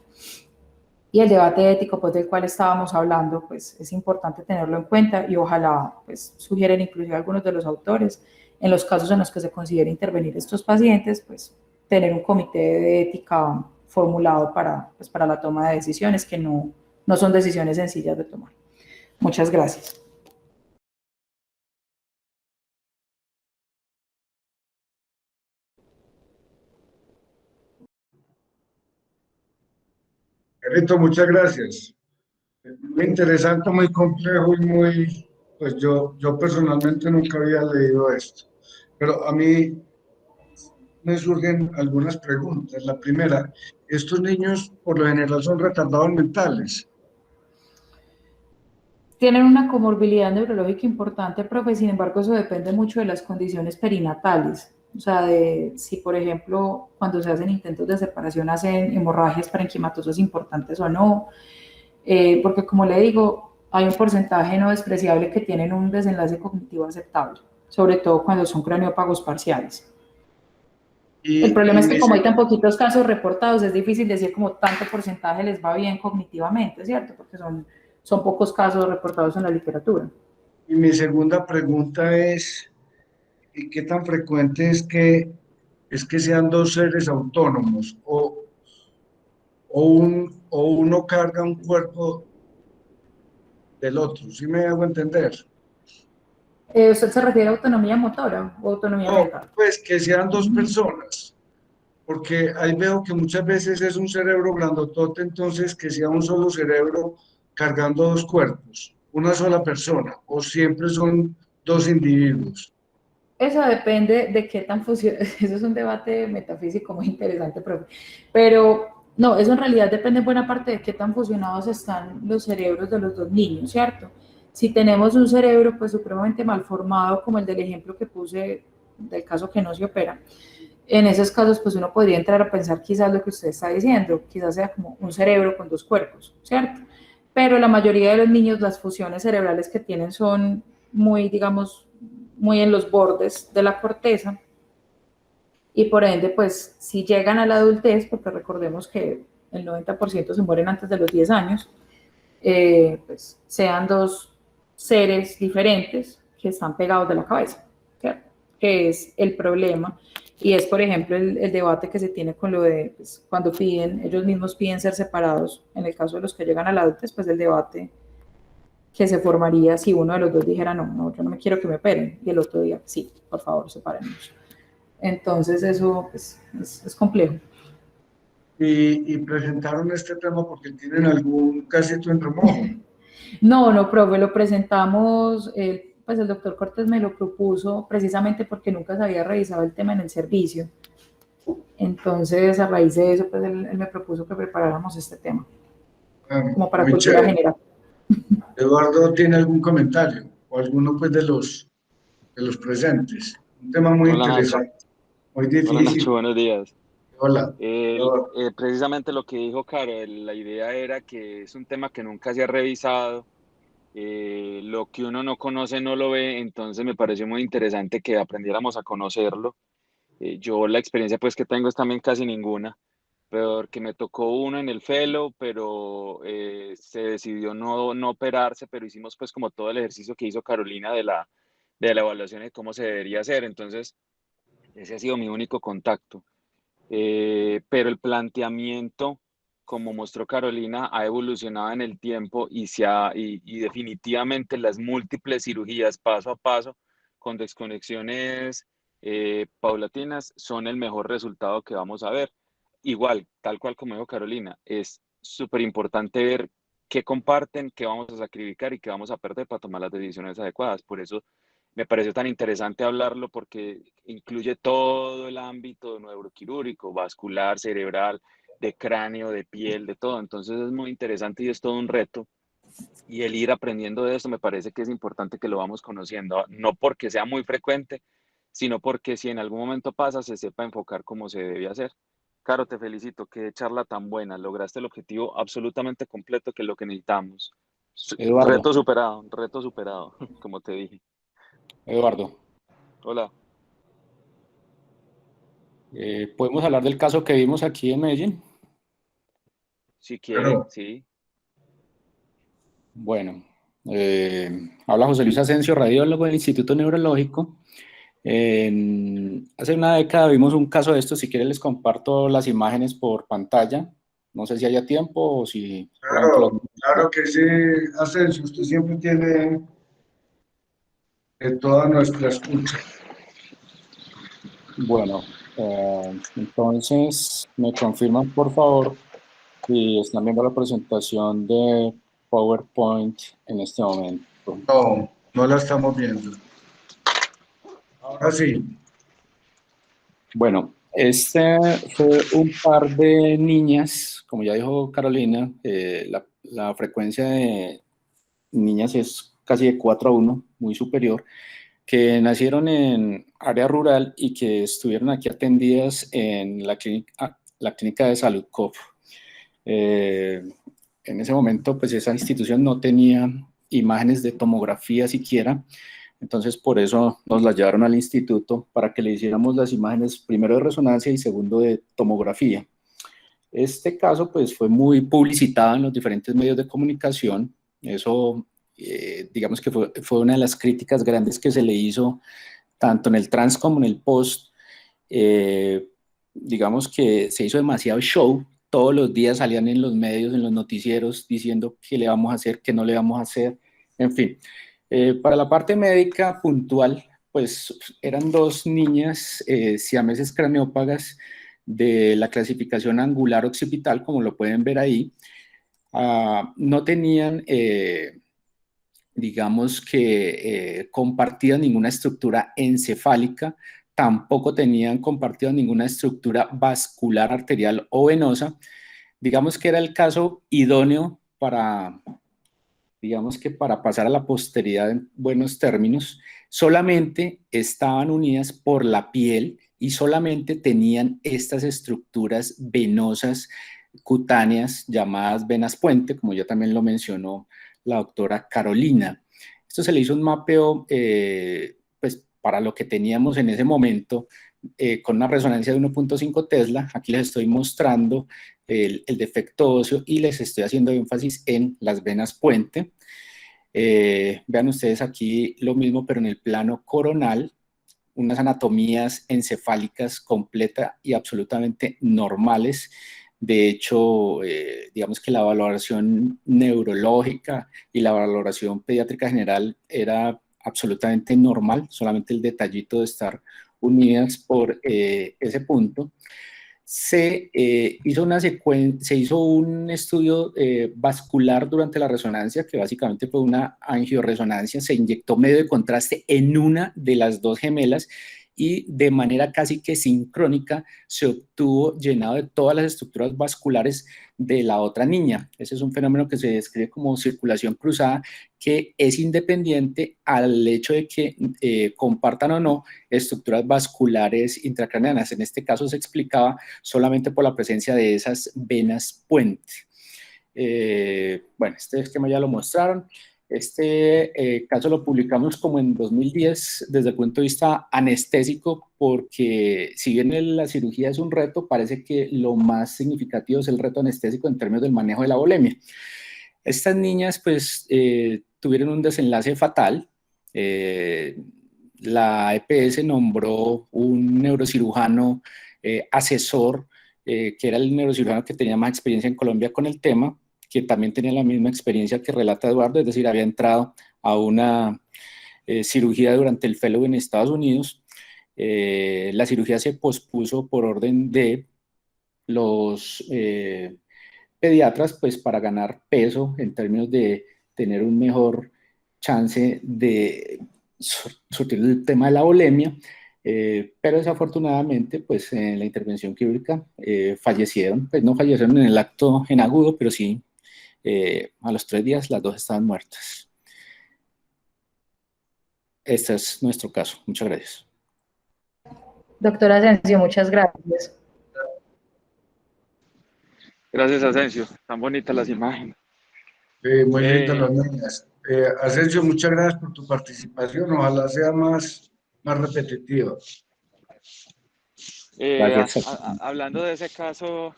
Y el debate ético pues, del cual estábamos hablando, pues es importante tenerlo en cuenta y ojalá pues, sugieren inclusive algunos de los autores, en los casos en los que se considere intervenir estos pacientes, pues tener un comité de ética formulado pues, para la toma de decisiones que no son decisiones sencillas de tomar. Muchas gracias. Carlito, muchas gracias. Muy interesante, muy complejo y muy, pues yo personalmente nunca había leído esto, pero a mí me surgen algunas preguntas. La primera, estos niños por lo general son retardados mentales. Tienen una comorbilidad neurológica importante, pero sin embargo eso depende mucho de las condiciones perinatales. O sea, de si por ejemplo cuando se hacen intentos de separación hacen hemorragias parenquimatosas importantes o no, porque como le digo, hay un porcentaje no despreciable que tienen un desenlace cognitivo aceptable, sobre todo cuando son craniópagos parciales. El problema Y es que me como dice, hay tan poquitos casos reportados, es difícil decir como tanto porcentaje les va bien cognitivamente, ¿cierto? Porque son pocos casos reportados en la literatura. y mi segunda pregunta es, ¿y qué tan frecuente es que sean dos seres autónomos o uno carga un cuerpo del otro? ¿Sí me hago entender? ¿Usted se refiere a autonomía motora o autonomía No, mental? pues que sean dos personas, porque ahí veo que muchas veces es un cerebro grandotote, entonces que sea un solo cerebro cargando dos cuerpos, una sola persona, o siempre son dos individuos. Eso depende de qué tan funciona. Eso es un debate metafísico muy interesante, profe. Pero no, eso en realidad depende en buena parte de qué tan fusionados están los cerebros de los dos niños, ¿cierto? Si tenemos un cerebro pues supremamente mal formado, como el del ejemplo que puse del caso que no se opera, en esos casos pues uno podría entrar a pensar quizás lo que usted está diciendo, quizás sea como un cerebro con dos cuerpos, ¿cierto? Pero la mayoría de los niños las fusiones cerebrales que tienen son muy, digamos, muy en los bordes de la corteza y por ende, pues si llegan a la adultez, porque recordemos que el 90% se mueren antes de los 10 años, pues sean dos seres diferentes que están pegados de la cabeza, ¿cierto? Que es el problema. Y es, por ejemplo, el debate que se tiene con lo de pues, cuando ellos mismos piden ser separados, en el caso de los que llegan a la adultez, pues el debate que se formaría si uno de los dos dijera no, yo no me quiero que me operen, y el otro diga sí, por favor, sepárennos. Entonces eso pues, es complejo. Y presentaron este tema porque tienen algún casito en remojo. No, profe, lo presentamos, pues el doctor Cortés me lo propuso precisamente porque nunca se había revisado el tema en el servicio. Entonces, a raíz de eso, pues él me propuso que preparáramos este tema, como para Muy cultura chévere. general. Eduardo, ¿tiene algún comentario? O alguno pues de los presentes. Un tema muy Hola Nacho, interesante, muy hola Nacho, difícil. buenos días. Hola. Eduardo. Precisamente lo que dijo Caro, la idea era que es un tema que nunca se ha revisado, lo que uno no conoce no lo ve, entonces me pareció muy interesante que aprendiéramos a conocerlo. Yo la experiencia pues que tengo es también casi ninguna, porque me tocó uno en el Felo, pero se decidió no operarse, pero hicimos pues como todo el ejercicio que hizo Carolina de la evaluación de cómo se debería hacer, entonces ese ha sido mi único contacto. Pero el planteamiento, como mostró Carolina, ha evolucionado en el tiempo y definitivamente las múltiples cirugías paso a paso con desconexiones paulatinas son el mejor resultado que vamos a ver. Igual, tal cual como dijo Carolina, es súper importante ver qué comparten, qué vamos a sacrificar y qué vamos a perder para tomar las decisiones adecuadas. Por eso me pareció tan interesante hablarlo porque incluye todo el ámbito neuroquirúrgico, vascular, cerebral, de cráneo, de piel, de todo. Entonces es muy interesante y es todo un reto. Y el ir aprendiendo de esto me parece que es importante que lo vamos conociendo, no porque sea muy frecuente, sino porque si en algún momento pasa, se sepa enfocar como se debe hacer. Caro, te felicito, qué charla tan buena, lograste el objetivo absolutamente completo que es lo que necesitamos. Eduardo, Reto superado, como te dije. Eduardo, Hola. ¿podemos hablar del caso que vimos aquí en Medellín? Si quiere, Claro. sí. Bueno, habla José Luis Asensio, radiólogo del Instituto Neurológico. Hace una década vimos un caso de esto, si quiere les comparto las imágenes por pantalla. No sé si haya tiempo o si solamente los... Claro que sí, Asensio, usted siempre tiene toda nuestra escucha. Bueno, entonces me confirman por favor si están viendo la presentación de PowerPoint en este momento. No, no la estamos viendo. Ahora sí. Bueno, este fue un par de niñas, como ya dijo Carolina, la frecuencia de niñas es casi de 4 a 1, muy superior, que nacieron en área rural y que estuvieron aquí atendidas en la clínica de Salud COP. En ese momento, pues esa institución no tenía imágenes de tomografía siquiera, entonces por eso nos la llevaron al instituto para que le hiciéramos las imágenes primero de resonancia y segundo de tomografía. Este caso pues fue muy publicitado en los diferentes medios de comunicación, eso digamos que fue una de las críticas grandes que se le hizo tanto en el trans como en el post. Digamos que se hizo demasiado show, todos los días salían en los medios, en los noticieros, diciendo qué le vamos a hacer, qué no le vamos a hacer, en fin. Para la parte médica puntual, pues eran dos niñas siameses craneópagas de la clasificación angular occipital, como lo pueden ver ahí. No tenían, digamos que, compartían ninguna estructura encefálica, tampoco tenían compartida ninguna estructura vascular arterial o venosa. Digamos que era el caso idóneo para, digamos que para pasar a la posteridad en buenos términos. Solamente estaban unidas por la piel y solamente tenían estas estructuras venosas cutáneas llamadas venas puente, como ya también lo mencionó la doctora Carolina. Esto se le hizo un mapeo pues, para lo que teníamos en ese momento, con una resonancia de 1.5 Tesla. Aquí les estoy mostrando el defecto óseo y les estoy haciendo énfasis en las venas puente. Vean ustedes aquí lo mismo, pero en el plano coronal, unas anatomías encefálicas completa y absolutamente normales. De hecho, digamos que la valoración neurológica y la valoración pediátrica general era absolutamente normal, solamente el detallito de estar unidas por ese punto. Se hizo un estudio vascular durante la resonancia, que básicamente fue una angioresonancia. Se inyectó medio de contraste en una de las dos gemelas y de manera casi que sincrónica se obtuvo llenado de todas las estructuras vasculares de la otra niña. Ese es un fenómeno que se describe como circulación cruzada, que es independiente al hecho de que compartan o no estructuras vasculares intracraneanas. En este caso se explicaba solamente por la presencia de esas venas puente. Bueno, este esquema ya lo mostraron. Este caso lo publicamos como en 2010 desde el punto de vista anestésico, porque si bien la cirugía es un reto, parece que lo más significativo es el reto anestésico en términos del manejo de la bulimia. Estas niñas pues tuvieron un desenlace fatal. La EPS nombró un neurocirujano asesor, que era el neurocirujano que tenía más experiencia en Colombia con el tema, que también tenía la misma experiencia que relata Eduardo, es decir, había entrado a una cirugía durante el fellow en Estados Unidos. La cirugía se pospuso por orden de los pediatras, pues para ganar peso en términos de tener un mejor chance de surtir el tema de la bulimia, pero desafortunadamente, pues en la intervención quirúrgica fallecieron, pues no fallecieron en el acto en agudo, pero sí a los 3 días las dos estaban muertas. Este es nuestro caso. Muchas gracias. Doctora Asensio, muchas gracias. Gracias, Asensio. Tan bonitas las imágenes. Muy lindas las niñas. Asensio, muchas gracias por tu participación. Ojalá sea más repetitiva. Hablando de ese caso,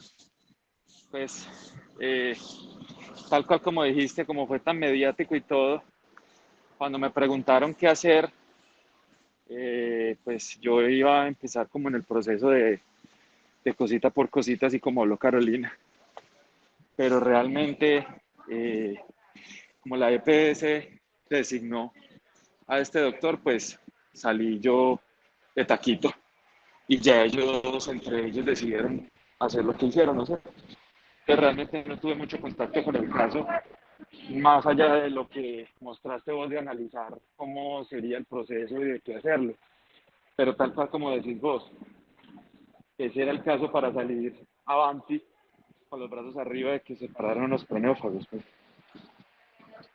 pues tal cual como dijiste, como fue tan mediático y todo, cuando me preguntaron qué hacer, pues yo iba a empezar como en el proceso de cosita por cosita, así como habló Carolina. Pero realmente, como la EPS designó a este doctor, pues salí yo de taquito y ya ellos, entre ellos, decidieron hacer lo que hicieron, no sé. Que realmente no tuve mucho contacto con el caso, más allá de lo que mostraste vos de analizar cómo sería el proceso y de qué hacerlo. Pero tal cual como decís vos, ese era el caso para salir avanti con los brazos arriba de que se pararon los croneófagos. Pues.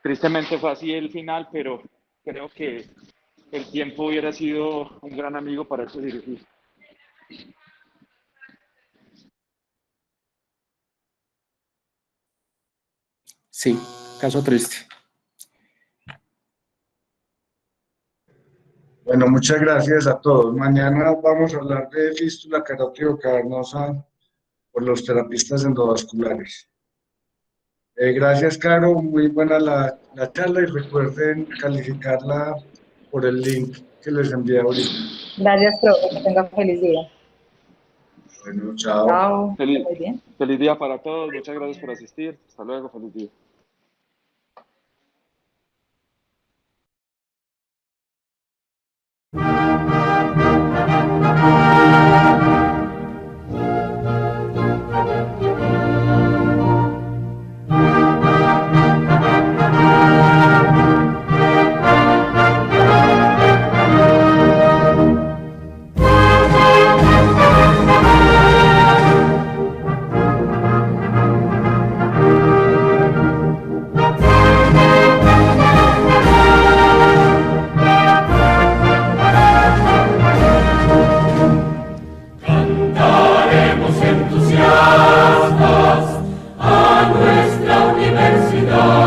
Tristemente fue así el final, pero creo que el tiempo hubiera sido un gran amigo para esta cirugía. Sí, caso triste. Bueno, muchas gracias a todos. Mañana vamos a hablar de fístula carótido cavernosa por los terapistas endovasculares. Gracias, Caro. Muy buena la charla y recuerden calificarla por el link que les envié ahorita. Gracias, profe. Que tenga feliz día. Bueno, chao. Chao. Feliz día para todos. Muchas gracias por asistir. Hasta luego. Feliz día. Entusiastas a nuestra universidad.